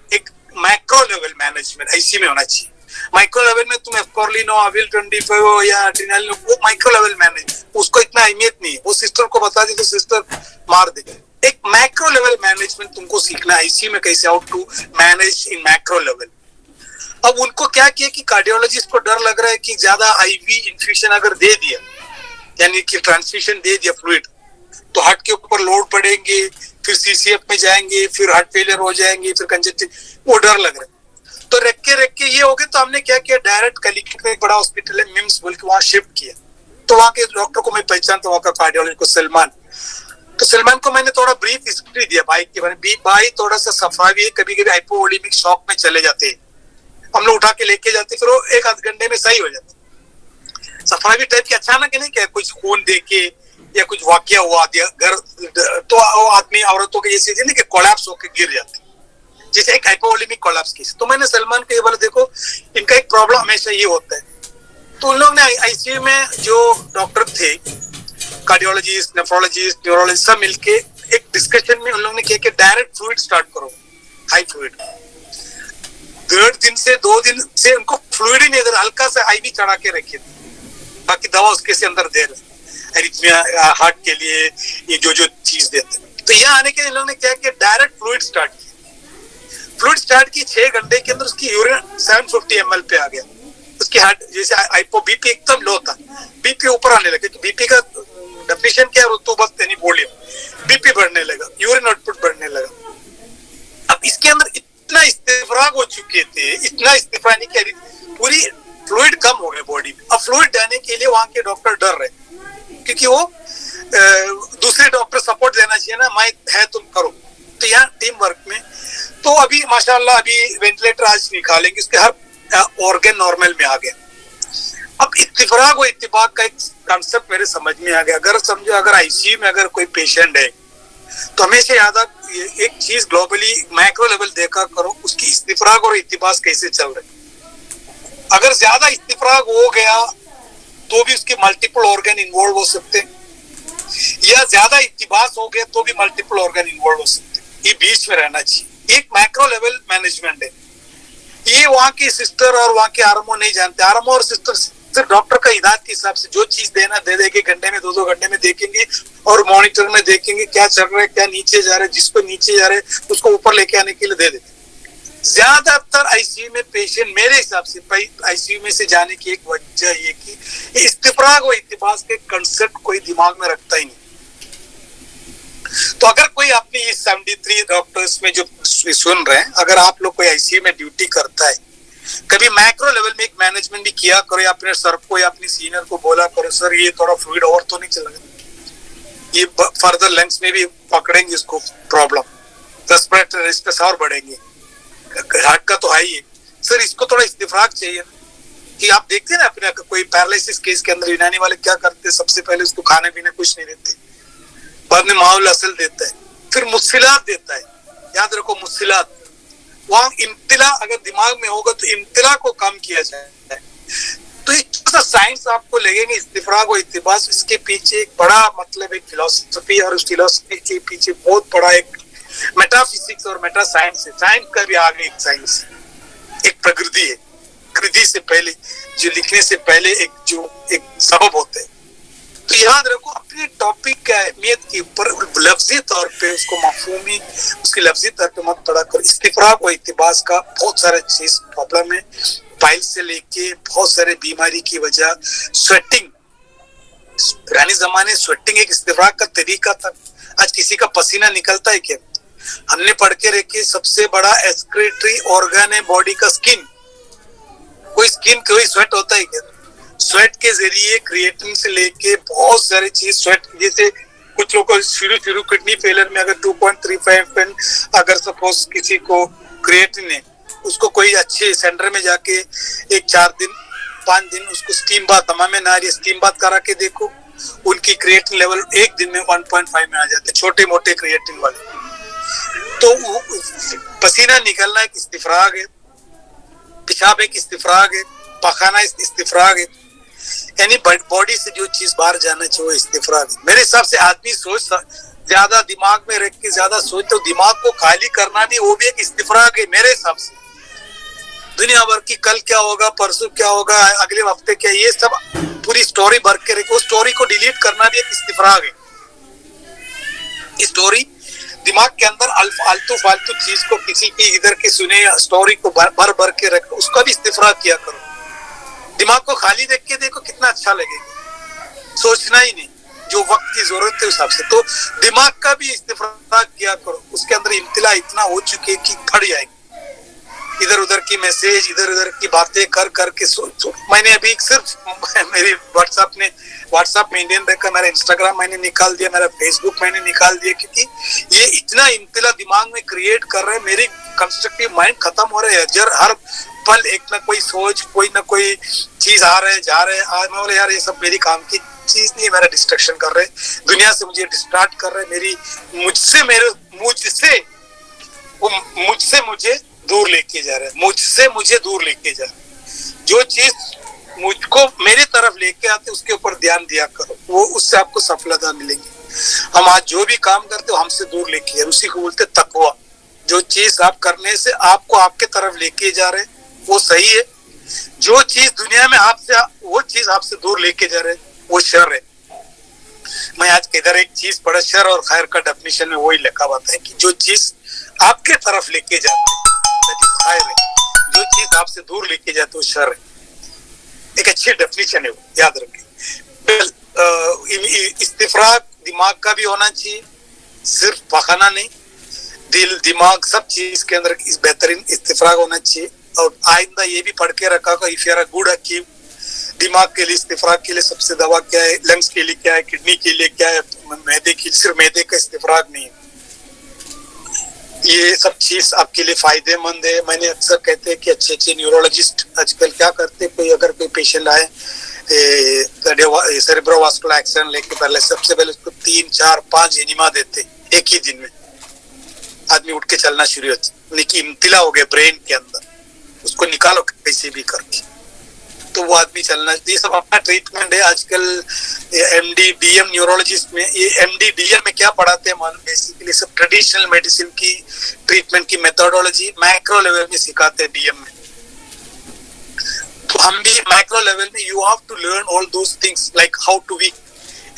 एक मैक्रो लेवल मैनेजमेंट आईसीयू में होना चाहिए। माइक्रो लेवल में तुम एफकोरलिन हो, अविल 25 हो या एड्रेनालिन, वो माइक्रो लेवल मैनेज, उसको इतना अहमियत नहीं है, वो सिस्टर को बता दी तो सिस्टर मार देगी। एक मैक्रो लेवल मैनेजमेंट तुमको सीखना है आईसीयू में, कैसे how to manage in macro level. अब उनको क्या किया कि कार्डियोलॉजिस्ट को डर लग रहा है कि ज्यादा आईवी इन्फ्यूजन अगर दे दिया, यानी कि ट्रांसफ्यूजन दे दिया फ्लूइड, तो हार्ट के ऊपर लोड पड़ेंगे, फिर सीसीएफ में जाएंगे, फिर हार्ट फेलियर हो जाएंगे, फिर कंजेस्टिव, वो डर लग रहा है। तो रख के ये हो गया, तो हमने क्या किया, डायरेक्ट कलीकट में एक बड़ा हॉस्पिटल है मिम्स बोल के, वहां शिफ्ट किया। तो वहां के डॉक्टर को मैं पहचानता, वहां का कार्डियोलॉजिस्ट को सलमान, तो सलमान को मैंने थोड़ा ब्रीफ हिस्ट्री दिया भाई के बारे में। भाई थोड़ा सा सफावी है, कभी कभी हाइपोवोलेमिक शॉक में चले जाते हैं, हम लोग उठा के लेके जाते, फिर वो 1-8 घंटे में सही हो जाता। सफावी टाइप की अचानक नहीं क्या, कुछ खून दे के या कुछ वाकया हुआ दिया घर, तो आदमी औरतों के जैसे नहीं कि कोलैप्स होकर गिर जाते, जैसे एक हाइपोवोलेमिक कोलैप्स केस। तो मैंने सलमान को ये बोला देखो इनका एक प्रॉब्लम हमेशा ये होता है। तो उन लोग ने आईसीयू में जो डॉक्टर थे, कार्डियोलॉजिस्ट, नेफ्रोलॉजिस्ट, न्यूरोलॉजिस्ट, सब मिलके एक डिस्कशन में उन लोगों ने किया कि डायरेक्ट फ्लूइड स्टार्ट करो, हाई फ्लूइड। 2 दिन से उनको फ्लूइड ही नहीं दे रहा, हल्का सा आईवी चढ़ा के रखे, बाकी दवा उसके से अंदर दे रहे, एरिथमिया हार्ट के लिए ये जो चीज देते। तो यहाँ आने के लिए इन लोगों ने क्या किया, डायरेक्ट फ्लूइड स्टार्ट किया। फ्लूइड स्टार्ट की 6 घंटे के अंदर उसकी यूरिन 750 ml पे आ गया। उसकी हार्ट जैसे हाइपो बीपी एकदम लो था, बीपी ऊपर आने लगा, कि बीपी का डेफिनेशन क्या है, रुतूबत यानी वॉल्यूम, बीपी बढ़ने लगा, यूरिन आउटपुट बढ़ने लगा। अब इसके अंदर इतना इस्तेफराग हो चुके थे, इतना इस्तेफा नहीं कि पूरी फ्लूइड कम हो गए बॉडी में। अब फ्लूइड देने के लिए वहां के डॉक्टर डर रहे, क्योंकि वो दूसरे डॉक्टर सपोर्ट देना चाहिए ना, मैं है तुम करो। तो यहाँ टीम वर्क में, तो अभी माशाल्लाह अभी वेंटिलेटर आज निकालेंगे, उसके हर ऑर्गन नॉर्मल में आ गया। अब इत्तिफराग और इत्तिबाक का एक कॉन्सेप्ट मेरे समझ में आ गया। अगर समझो अगर आईसीयू में अगर कोई पेशेंट है, तो हमेशा याद एक चीज ग्लोबली मैक्रो लेवल देखा करो, उसकी इस्तिफराग और इत्तिबास कैसे चल रहे। अगर ज्यादा इस्तिफराग हो गया तो भी उसके मल्टीपल ऑर्गन इन्वॉल्व हो सकते हैं, या ज्यादा इत्तिबास हो गया तो भी मल्टीपल ऑर्गन इन्वॉल्व हो सकते हैं। ये बीच में रहना चाहिए, एक मैक्रो लेवल मैनेजमेंट है। ये वहाँ की सिस्टर और वहाँ के आरएमओ नहीं जानते। आरएमओ और सिस्टर सिर्फ डॉक्टर का हिदायत के हिसाब से जो चीज देना दे देंगे, घंटे में 2-2 घंटे में देखेंगे और मॉनिटर में देखेंगे क्या चल रहा है, क्या नीचे जा रहा है, जिसको नीचे जा रहा है उसको ऊपर लेके आने के लिए दे देते। ज्यादातर आईसीयू में पेशेंट मेरे हिसाब से आईसीयू में से जाने की एक वजह ये कि इस्तिफराग और इत्तिबास के कंसेप्ट कोई दिमाग में रखता ही नहीं। तो अगर कोई अपने ये 73 डॉक्टर्स में जो सुन रहे हैं, अगर आप लोग कोई आईसीयू में ड्यूटी करता है, कभी मैक्रो लेवल में एक मैनेजमेंट भी किया करो, या अपने सर को या अपने सीनियर को बोला करो, सर ये थोड़ा फ्लूइड और तो नहीं चल रहा, ये फर्दर लंग्स में भी पकड़ेंगे इसको प्रॉब्लम, रेस्पिरेटरी रिस्क और बढ़ेंगे, हार्ट का तो है ही है, सर इसको थोड़ा इस्तिफराग चाहिए। कि आप देखते हैं ना अपने कोई पैरालिसिस केस के अंदर यूनानी वाले क्या करते हैं, सबसे पहले उसको खाने पीने कुछ नहीं देते, बाद में माहौल असल देता है, फिर मुस्फिलात देता है। याद रखो मुस्फिलात, वहां इम्तिला अगर दिमाग में होगा तो इम्तिला को कम किया जाए। तो ये छोटा साइंस आपको लगेंगे इस्तिफराग और इत्तिबास, इसके पीछे एक बड़ा मतलब एक फिलोसफी, और उस फिलोसफी के पीछे बहुत बड़ा एक मेटाफिजिक्स और मेटा साइंस है। साइंस का भी आगे एक साइंस है, एक प्रकृति है। कृति से पहले जो लिखने से पहले एक जो एक सबब होते हैं, तो याद रखो अपने टॉपिक की अहमियत के ऊपर लफ्जी तौर पे उसको मफहूमी उसकी लफ्जी तौर पे मत पढ़ा करो। इस्तिफराग और इक्तिबास का बहुत सारे चीज प्रॉब्लम है, पाइल से लेके बहुत सारे बीमारी की वजह, स्वेटिंग, पुराने जमाने स्वेटिंग एक इस्तिफराग का तरीका था। आज किसी का पसीना निकलता है क्या? हमने पढ़ के रखे सबसे बड़ा एक्सक्रीटरी ऑर्गन है बॉडी का स्किन। कोई स्वेट होता है क्या? स्वेट के जरिए क्रिएटिन से लेके बहुत सारी चीज स्वेट, जैसे कुछ लोगों को शुरू किडनी फेलियर में अगर 2.35 अगर सपोज किसी को क्रिएटिन है, उसको कोई अच्छे सेंटर में जाके एक 4 दिन 5 दिन उसको स्टीम बाथ, हमामे नारी स्टीम बाथ करा के देखो, उनकी क्रिएटिन लेवल एक दिन में 1.5 में आ जाते, छोटे मोटे क्रिएटिन वाले। तो पसीना निकलना एक इस्तिफराग है, पेशाब एक इस्तिफराग है, पखाना इस्तिफराग है, यानी बॉडी से जो चीज बाहर जाना चाहिए वो इस्तिफराग है। मेरे हिसाब से आदमी सोच ज्यादा दिमाग में रख के ज्यादा सोच, तो दिमाग को खाली करना भी वो भी एक इस्तिफराग है मेरे हिसाब से। दुनिया भर की कल क्या होगा, परसों क्या होगा, अगले हफ्ते क्या, ये सब पूरी स्टोरी भर के रखो, स्टोरी को डिलीट करना भी एक इस्तिफराग है। स्टोरी दिमाग के अंदर आलतू फालतू चीज को किसी की इधर के सुने स्टोरी को भर के रखो, उसका भी इस्तिफराग किया करो। दिमाग को खाली देख के देखो कितना अच्छा लगेगा, सोचना ही नहीं, जो वक्त की जरूरत है उस हिसाब से। तो दिमाग का भी इस्तिफराग किया करो, उसके अंदर इम्तिला इतना हो चुके हैं कि फट जाएगी। इधर उधर की मैसेज, इधर उधर की बातें कर के मैंने अभी सिर्फ मेरी व्हाट्सएप मेंटेन रखा, मेरा इंस्टाग्राम मैंने निकाल दिया, मेरा फेसबुक मैंने निकाल दिया, क्योंकि ये इतना इम्तिला दिमाग में क्रिएट कर रहे हैं, मेरी कंस्ट्रक्टिव माइंड खत्म हो रहा है। हर पल एक ना कोई सोच, कोई ना कोई चीज आ रहे जा रहे। आज मैं बोले यार ये सब मेरी काम की चीज नहीं, मेरा डिस्ट्रक्शन कर रहे, दुनिया से मुझे डिस्ट्रैक्ट कर रहे, मुझसे मुझे दूर लेके जा रहा है, मुझसे मुझे दूर लेके जा रहा है। जो चीज मुझको मेरी तरफ लेके आते उसके ऊपर ध्यान दिया करो, वो उससे आपको सफलता मिलेगी। हम आज जो भी काम करते हो हमसे दूर लेके जाए, उसी को बोलते तकवा। जो चीज आप करने से आपको आपके तरफ लेके जा रहे वो सही है, जो चीज दुनिया में वो चीज आपसे दूर लेके जा रहे वो शर है। मैं आज किधर एक चीज पढ़ा, शर और खैर का डेफिनेशन में वही लिखा हुआ है कि जो चीज आपके तरफ लेके जाते खैर है, जो चीज आपसे दूर लेके जाते वो शर है। एक अच्छी डेफिनेशन है वो, याद रखिए। इस्तिफराग दिमाग का भी होना चाहिए, सिर्फ पखाना नहीं, दिल दिमाग सब चीज के अंदर इस बेहतरीन इस्तिफराग होना चाहिए। और आइंदा ये भी पढ़ के रखा कि if you are a good हकीम, दिमाग के लिए इस्तिफराग के लिए सबसे दवा क्या है, लंग्स के लिए क्या है, किडनी के लिए क्या है, मैदे के लिए सिर्फ मैदे का इस्तिफराग नहीं है, ये सब चीज आपके लिए फायदेमंद है। मैंने अक्सर कहते हैं कि अच्छे न्यूरोलॉजिस्ट आजकल क्या करते, कोई अगर कोई पेशेंट आए सेरेब्रोवास्कुलर एक्सीडेंट लेके पहले सबसे पहले उसको 3, 4, 5 एनिमा देते एक ही दिन में, आदमी उठ के चलना शुरू होता, उनकी इम्तिला हो गया ब्रेन के अंदर, उसको निकालो कैसे भी करके, तो वो आदमी चलना। ये सब अपना ट्रीटमेंट है आजकल। एमडी डीएम न्यूरोलॉजिस्ट में, ये एमडी डीएम में क्या पढ़ाते हैं मालूम, बेसिकली सब ट्रेडिशनल मेडिसिन की ट्रीटमेंट की मेथोडोलॉजी मैक्रो लेवल में सिखाते हैं डीएम में। तो हम भी मैक्रो लेवल में you have to learn all those things like how to be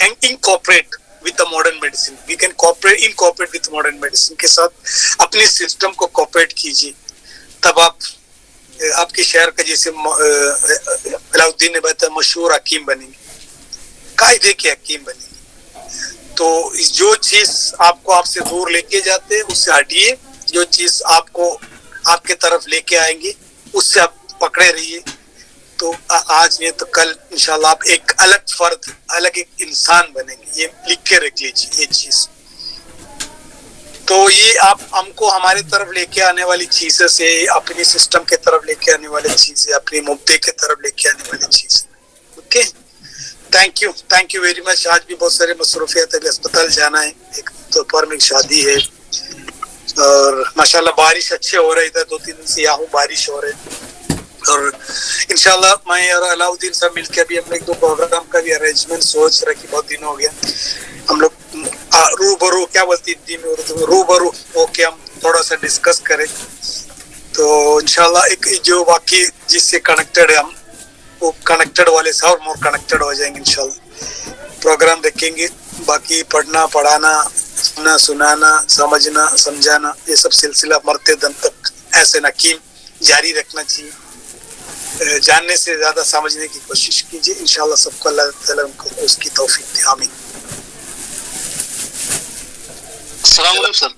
and incorporate with the modern medicine. We can incorporate with modern medicine के साथ अपने सिस्टम को कॉर्पोरेट कीजिए, तब आप आपके शहर का जैसे अलाउद्दीन ने बताया मशहूर हकीम बनेंगे, कायदे के हकीम बनेंगे। तो जो चीज आपको आपसे दूर लेके जाते हैं उससे हटिए, जो चीज आपको आपके तरफ लेके आएंगे उससे आप पकड़े रहिए। तो आज नहीं तो कल इंशाल्लाह आप एक अलग फर्द, अलग एक इंसान बनेंगे। ये लिख के रख लीजिए ये चीज। तो ये आप हमको हमारे तरफ लेके आने वाली चीजें से, अपनी सिस्टम के तरफ लेके आने वाली चीजें, अपनी मुद्दे के तरफ लेके आने वाली चीजें। Okay, thank you very much. आज भी बहुत सारे मसरूफियत है, अस्पताल जाना है, एक दोपहर में शादी है और माशाल्लाह बारिश अच्छे हो रहे, इधर 2-3 दिन से यहाँ बारिश हो रहे। और इंशाल्लाह मैं और अलाउद्दीन साहब मिलकर भी हम 1-2 प्रोग्राम का भी अरेंजमेंट सोच रहे कि बहुत दिन हो गया हम लोग रूबरू, क्या बोलती है रूबरू होके हम थोड़ा सा डिस्कस करें। तो इंशाल्लाह एक जो बाकी जिससे कनेक्टेड है हम, वो कनेक्टेड वाले से और मोर कनेक्टेड हो जाएंगे इंशाल्लाह। प्रोग्राम रखेंगे। बाकी पढ़ना पढ़ाना सुनना सुनाना समझना समझाना ये सब सिलसिला मरते दम तक ऐसे नकीम जारी रखना चाहिए। जानने से ज्यादा समझने की कोशिश कीजिए। इंशाल्लाह सबको अल्लाह ताला उनको उसकी तौफीक दे। आमीन। अस्सलाम वालेकुम सर।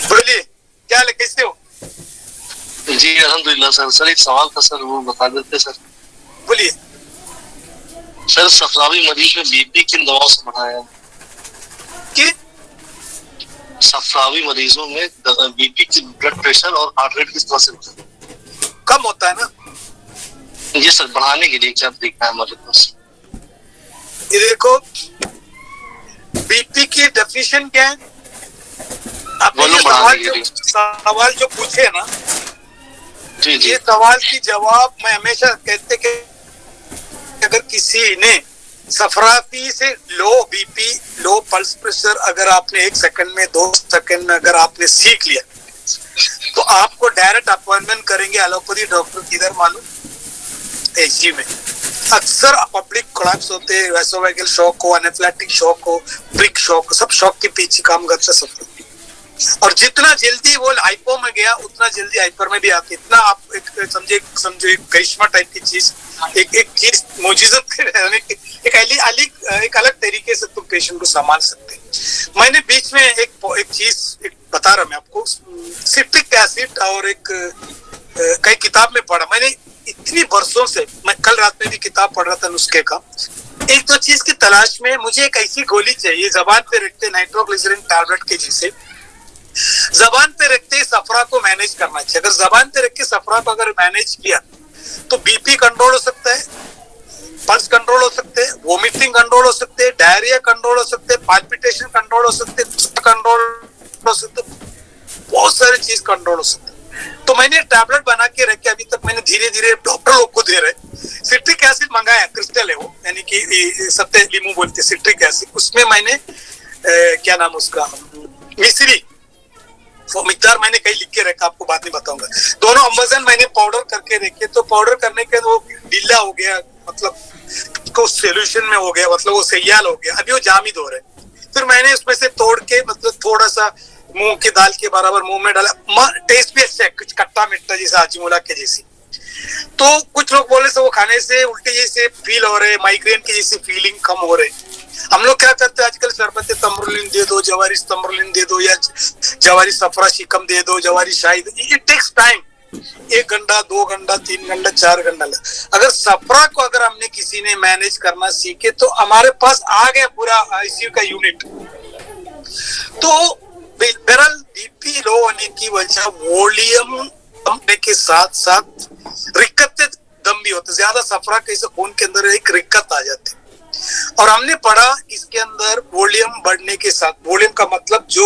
बोलिए क्या हाल है, कैसे हो? जी अल्हम्दुलिल्लाह सर। सर एक सवाल था सर, वो बता देते सर। बोलिए। सर सफरावी मरीज में बीपी किन दवाओं से बढ़ाया है? कि सफरावी मरीजों में बीपी की ब्लड प्रेशर और हार्ट रेट किस तरह से बढ़ता है? कम होता है ना? जी सर, बढ़ाने के लिए क्या देखना है हमारे पास? ये देखो बीपी की डेफिनेशन क्या है? आपने ये सवाल जो पूछे ना, जी जी, ये सवाल की जवाब मैं हमेशा कहते कि अगर किसी ने सफरावी से लो बीपी लो पल्स प्रेशर अगर आपने 1 सेकंड में 2 सेकंड में अगर आपने सीख लिया तो आपको डायरेक्ट अपॉइंटमेंट करेंगे एलोपैथी डॉक्टर किधर मालूम? एसी में। अक्सर पब्लिक कोलैप्स होते हैं, वेसोवेगल शॉक हो, एनाफिलैक्टिक शॉक हो, ब्रिक शॉक हो, सब शॉक के पीछे काम करता सब। और जितना जल्दी वो हाइपो में गया उतना जल्दी हाइपर में भी आती। इतना आप एक समझो एक करिश्मा टाइप की चीज, एक चीज मोजिजत एक अलग तरीके से तुम पेशेंट को संभाल सकते हैं। मैंने बीच में एक चीज बता रहा मैं आपको, सिट्रिक एसिड और एक कई किताब में पढ़ा मैंने इतनी वर्षों से। मैं कल रात में भी किताब पढ़ रहा था नुस्खे का। एक दो चीज की तलाश में मुझे एक ऐसी गोली चाहिए जबान पे रखते नाइट्रोग्लिसरीन टैबलेट के जैसे जबान पे रखते सफरा को मैनेज करना चाहिए। अगर जबान पे रख के सफरा को अगर मैनेज किया तो बीपी कंट्रोल हो सकता है, पल्स कंट्रोल हो सकते हैं, वोमिटिंग कंट्रोल हो सकते हैं, डायरिया कंट्रोल हो सकते हैं, पाल्पिटेशन कंट्रोल हो सकते हैं, कंट्रोल हो सकते, बहुत सारी चीज कंट्रोल हो सकते। तो मैंने टैबलेट बना के रखे, अभी तक मैंने धीरे धीरे डॉक्टर लोग को दे रहे। सिट्रिक एसिड मंगाया, क्रिस्टल है वो, यानी कि सत्य लीमू बोलते सिट्रिक एसिड। उसमें मैंने क्या नाम उसका मिश्री वो मिकदार मैंने कहीं लिख के रखा, आपको बाद में बताऊंगा। दोनों अम्बजन मैंने पाउडर करके रखे, तो पाउडर करने के वो ढीला हो गया, मतलब को सोल्यूशन में हो गया, मतलब वो सयाल हो गया, अभी वो जामिद हो रहे। फिर मैंने उसमें से तोड़ के मतलब थोड़ा सा मूंग की दाल के बराबर मुंह में डाला, टेस्ट भी अच्छा है, कुछ खट्टा मिट्टा जैसा हाजीमुला के जैसी। तो कुछ लोग बोले से वो खाने से उल्टी जैसे फील हो रहे, माइग्रेन की जैसी फीलिंग कम हो रहे। हम लोग क्या करते हैं आजकल, शरबत तमरुलिन दे दो, जवारी तमरुलिन दे दो, या जवारी सफरा शिकम दे दो, जवारी शाही। इट टेक्स टाइम, 1 घंटा 2 घंटा 3 घंटा 4 घंटा। अगर सफरा को अगर हमने किसी ने मैनेज करना सीखे तो हमारे पास आ गया पूरा आईसीयू का यूनिट। तो बहरहाल बीपी लो होने की वजह वॉल्यूम कमने के साथ साथ रिक्कत दम भी होते, ज्यादा सफरा कैसे खून के अंदर एक रिक्कत आ जाती। और हमने पढ़ा इसके अंदर वॉल्यूम बढ़ने के साथ, वॉल्यूम का मतलब जो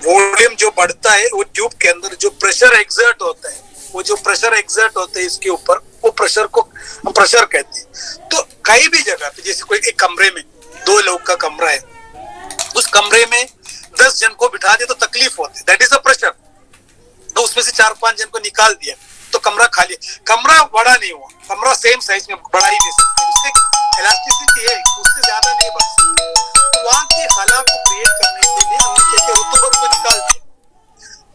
वॉल्यूम जो बढ़ता है वो ट्यूब के अंदर जो प्रेशर एक्सर्ट होता है, वो जो प्रेशर एक्सर्ट होता है इसके ऊपर, वो प्रेशर को हम प्रेशर कहते हैं। तो कहीं भी जगह पे जैसे कोई एक कमरे में 2 लोग का कमरा है, उस कमरे में 10 जन को बिठा दिया तो तकलीफ होती है, दैट इज अ प्रेशर। तो उसमें से 4-5 जन को निकाल दिया तो कमरा खाली, कमरा बड़ा नहीं हुआ, कमरा सेम साइज में बढ़ा ही नहीं सकते, उससे इलास्टिसिटी है, उससे ज्यादा नहीं बढ़ सकता। तो वहां की खला को क्रिएट करने के लिए हमने क्या रुतूबत को निकाल दिया,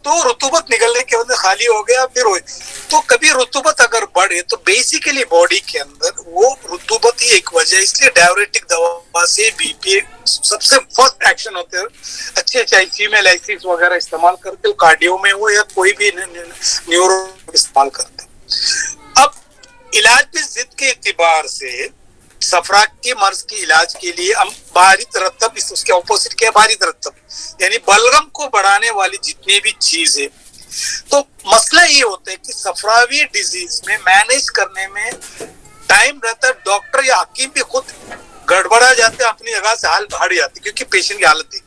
तो रुतूबत निकलने के बाद खाली हो गया। फिर तो कभी रुतूबत अगर बढ़े तो बेसिकली बॉडी के अंदर वो रुतूबत ही एक वजह, इसलिए डायरेटिक दवा से बीपी सबसे फर्स्ट एक्शन होते हैं। अच्छे फीमेल आइसिस वगैरह इस्तेमाल करते हो, कार्डियो में हो या कोई भी न्यूरो इस्तेमाल करते हो। अब इलाज भी जिद के एतबार से सफरा के मर्ज के इलाज के लिए हम बाहरी तरतब, उसके ऑपोजिट क्या है बाहरी तरतब, यानी बलगम को बढ़ाने वाली जितनी भी चीज है। तो मसला ये होता है कि सफरावी डिजीज में मैनेज करने में टाइम रहता है, डॉक्टर या हकीम भी खुद गड़बड़ा जाते हैं, अपनी जगह से हाल बढ़ जाती क्योंकि पेशेंट की हालत देखी।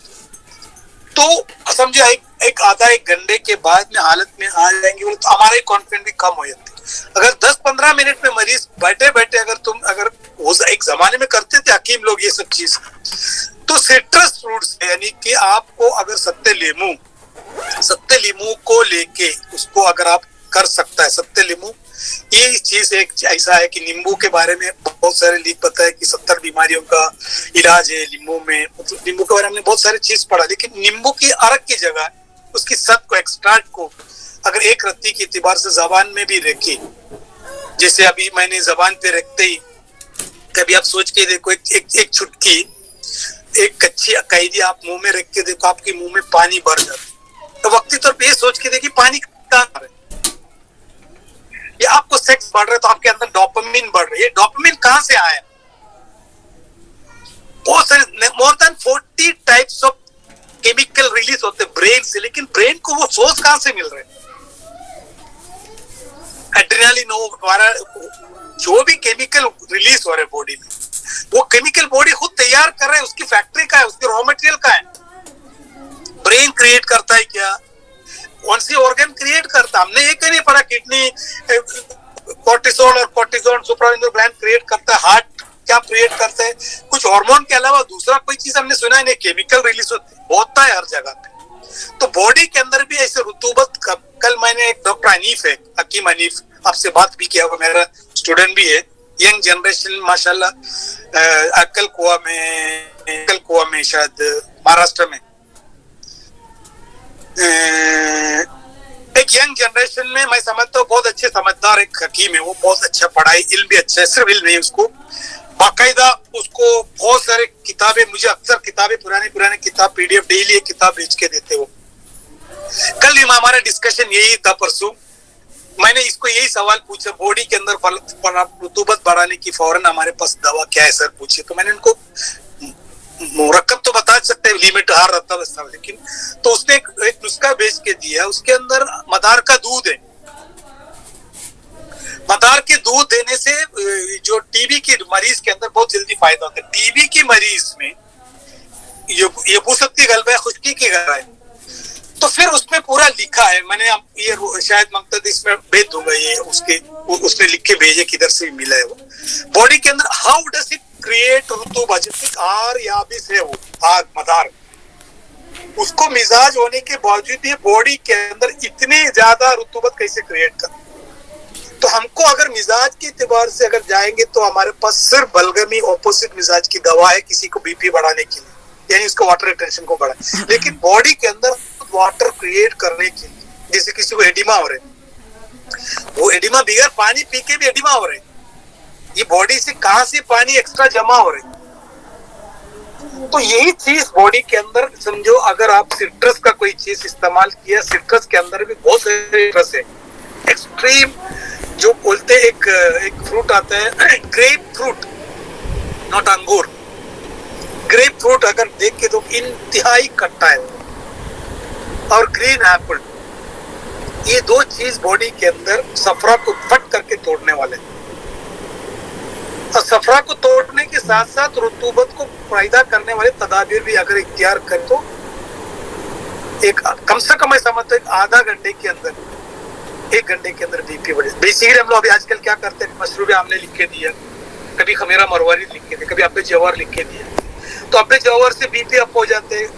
तो समझो एक आधा 1 घंटे के बाद में हालत में आ जाएंगे तो हमारा कॉन्फिडेंस भी कम हो जाता है। अगर 10-15 मिनट में मरीज बैठे बैठे अगर एक जमाने में करते थे हकीम लोग ये सब चीज, तो सिट्रस फ्रूट्स यानी कि आपको अगर सत्ते लीमू को लेके उसको अगर आप कर सकता है, सत्ते लीमू ये चीज एक ऐसा है कि नींबू के बारे में बहुत सारे लीक पता है कि 70 बीमारियों का इलाज है नींबू में, मतलब नींबू के बारे में हमने बहुत सारी चीज पढ़ा, लेकिन नींबू की अरक की जगह उसकी सत को, एक्सट्रैक्ट को अगर एक रत्ती के एतबार से जबान में भी रखी, जैसे अभी मैंने जबान पे रखते ही कभी आप सोच के देखो एक चुटकी, एक कच्ची कैदी आप मुंह में रख के देखो, आपके मुंह में पानी भर जाता है। तो वक्ती तौर पे ये सोच के देखिए पानी कहाँ है, ये आपको सेक्स बढ़ रहा है तो आपके अंदर डोपामिन बढ़ रही है, डोपामिन कहाँ से आया? बहुत सारे more than 40 types of chemical release होते हैं ब्रेन से, लेकिन ब्रेन को वो सोर्स कहाँ से मिल रहे हैं? एड्रेनालिन हो, हमारा जो भी केमिकल रिलीज हो रहे हैं बॉडी में, वो केमिकल बॉडी खुद तैयार कर रहे हैं, उसकी फैक्ट्री का है, उसकी रॉ मटेरियल का है। ब्रेन क्रिएट करता है क्या? कौन सी ऑर्गन क्रिएट करता? हमने ये कहीं नहीं पढ़ा किडनी कोर्टिसोल और कोर्टिसोन सुप्रानोइडल ग्लैंड क्रिएट करता है, हार्ट क्या क्रिएट करता है, कुछ हार्मोन के अलावा दूसरा कोई चीज हमने सुना है नहीं। केमिकल रिलीज होता है हर जगह पे। तो बॉडी के अंदर भी ऐसे रुतूबत, कल मैंने एक डॉक्टर हनीफ है, हकीम हनीफ, आपसे बात भी किया, वो मेरा स्टूडेंट भी है, यंग जनरेशन माशाल्लाह, अक्कल कुआ में शायद महाराष्ट्र में, एक यंग जनरेशन में मैं समझता हूँ बहुत अच्छे समझदार एक हकीम है, वो बहुत अच्छा पढ़ाई, इल्म भी अच्छा है, सिर्फ इल्म नहीं, उसको बाकायदा उसको बहुत सारे किताबें, मुझे अक्सर किताबें पुराने किताब PDF डेली एक किताब भेज के देते वो। कल ही हमारा डिस्कशन यही था, परसों मैंने इसको यही सवाल पूछा, बॉडी के अंदर रुतूबत बढ़ाने की फौरन हमारे पास दवा क्या है सर पूछे, तो मैंने उनको मुरक्कब तो बता सकते हैं, लिमिट हार रहता है, लेकिन तो उसने एक नुस्खा भेज के दिया, उसके अंदर मदार का दूध है। मदार के दूध देने से जो टीबी के मरीज के अंदर बहुत जल्दी फायदा होता है। टीबी की मरीज में ये बुसक्ती गलबा, खुश्की की गलबा है, तो फिर उसमें पूरा लिखा है, मैंने ये शायद मकसद इसमें भेज दूंगा, ये उसने लिख के भेजे, किधर से मिला है वो। बॉडी के अंदर हाउ डज इट क्रिएट रुतूबा, जैसे आर याबिस है वो आग मदार, उसको मिजाज होने के बावजूद ये बॉडी के अंदर इतनी ज्यादा रुतूबत कैसे क्रिएट कर। तो हमको अगर मिजाज के एतबार से अगर जाएंगे तो हमारे पास सिर्फ बलगमी ऑपोजिट मिजाज की दवा है किसी को बीपी बढ़ाने के लिए, यानी उसको वाटर रिटेंशन को बढ़ाए, लेकिन बॉडी के अंदर वाटर क्रिएट करने के लिए, जैसे किसी को एडिमा हो रहे, वो एडिमा बगैर पानी पी के भी एडिमा हो रहे, ये बॉडी से कहां से पानी एक्स्ट्रा जमा हो रहे। तो यही चीज बॉडी के अंदर समझो, अगर आप सिट्रस का कोई चीज इस्तेमाल किया, सिट्रस के अंदर भी बहुत सारे सिट्रस है, एक्सट्रीम जो बोलते एक फ्रूट आता है ग्रेप फ्रूट, नॉट अंगूर, ग्रेप फ्रूट अगर देख के तो इंतहाई खट्टा है, और ग्रीन एप्पल, ये दो चीज बॉडी के अंदर सफरा को फट करके तोड़ने वाले, और सफरा को तोड़ने के साथ साथ रुतूबत को पैदा करने वाले तदाबीर भी अगर इख्तियार करें तो एक कम से कम मैं समझता हूँ आधा घंटे के अंदर, 1 घंटे के अंदर बीपी बढ़े। बेसिकली हम लोग अभी आजकल क्या करते हैं, मशरूब आमले लिख के दिया, कभी खमीरा मरवारी लिख के दिया, कभी अब्बे जवाहर लिख के दिया, तो अब्बे जवाहर से बीपी अप हो जाते हैं,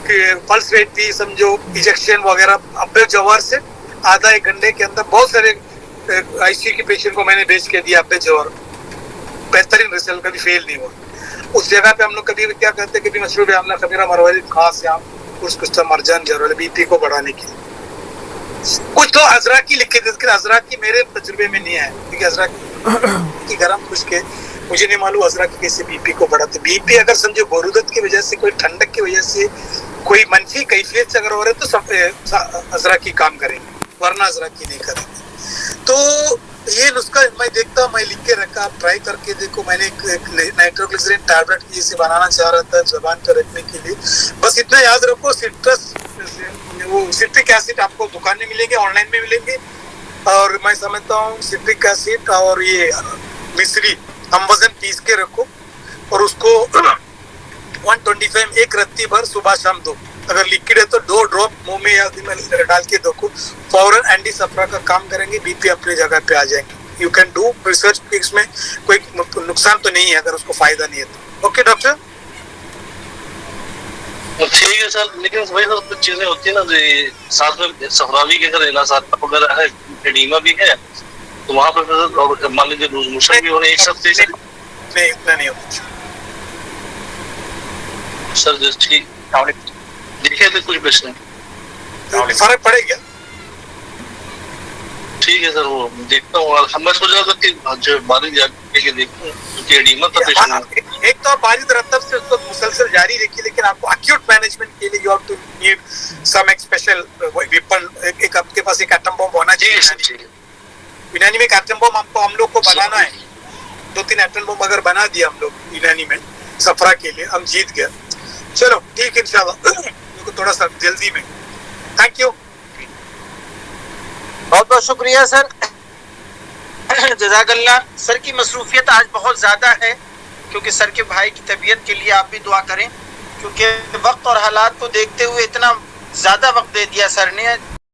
कि पल्स रेट भी समझो, इंजेक्शन वगैरह अब्बे जवाहर से आधा 1 घंटे के अंदर। बहुत सारे ICU के पेशेंट को मैंने भेज के दिया अब्बे जवाहर, बेहतरीन रिजल्ट, कभी फेल नहीं हुआ। उस जगह पे हम लोग कभी क्या करते हैं, कभी मशरूब आमला, खमीरा मरवारी, खास या कुछ मरजान जरूर बीपी को बढ़ाने के लिए। कुछ तो अजराकी लिखे थे, लेकिन अजराकी मेरे तजुर्बे में नहीं है, क्योंकि अजराकी गरम खुश्क है, मुझे नहीं मालूम अजराकी कैसे बीपी को बढ़ाते। बीपी अगर समझो बरूदत की वजह से, कोई ठंडक की वजह से, कोई मनफी कैफियत से अगर हो रहे तो सब अजराकी काम करेंगे, वरना अजराकी नहीं करेंगे। तो ये नुस्खा मैं देखता हूँ, मैं लिख के रखा, आप ट्राई करके देखो। मैंने एक नाइट्रोग्लिसरीन टैबलेट जैसे बनाना चाह रहा था जबान पर रखने के लिए। बस इतना याद रखो, सिट्रस, वो सिट्रिक एसिड आपको दुकान में मिलेंगे, ऑनलाइन में मिलेंगे, और मैं समझता हूँ सिट्रिक एसिड और ये मिश्री हम वजन पीस के रखो, और उसको 125 एक रत्ती भर सुबह शाम दो, अगर लिक्विड है तो 2 ड्रॉप मुंह में या दिन में डाल के देखो, फौरन एंटी सफरा का काम करेंगे, बीपी अपनी जगह पे आ जाएंगे। यू कैन डू रिसर्च, इसमें कोई नुकसान तो नहीं है अगर उसको फायदा नहीं है तो। ओके डॉक्टर, ठीक है सर, लेकिन वही सर कुछ चीजें होती है ना, जो साथ में सफरावी के अगर इलाज वगैरह है, एडीमा भी है, तो वहाँ पे फिर मान लीजिए लूज मोशन भी हो रहे हैं एक हफ्ते से। नहीं, इतना नहीं होना चाहिए सर जस्ट ठीक देखे थे कुछ पेशेंट, फर्क पड़ेगा। ठीक है सर वो देखता हूँ। मैं सोच रहा था कि जो बारिश जाके देखूँ क्योंकि एडिमा का पेशेंट है। एक तो बारिश रत्तब से उसको मुसलसल जारी रखिए, लेकिन आपको अक्यूट मैनेजमेंट के लिए you have to need some एक स्पेशल वेपन। एक आपके पास एक एटम बम होना चाहिए। यूनानी में एक एटम बम हम लोग को बनाना है। 2-3 एटम बम अगर बना दिया हम लोग यूनानी में सफरा के लिए, हम जीत गए। चलो ठीक है इंशाल्लाह, थोड़ा सा जल्दी में। थैंक यू, बहुत बहुत शुक्रिया सर, जज़ाकल्लाह। सर की मसरूफियत आज बहुत ज़्यादा है, क्योंकि सर के भाई की तबीयत के लिए आप भी दुआ करें, क्योंकि वक्त और हालात को देखते हुए इतना ज़्यादा वक्त दे दिया सर ने।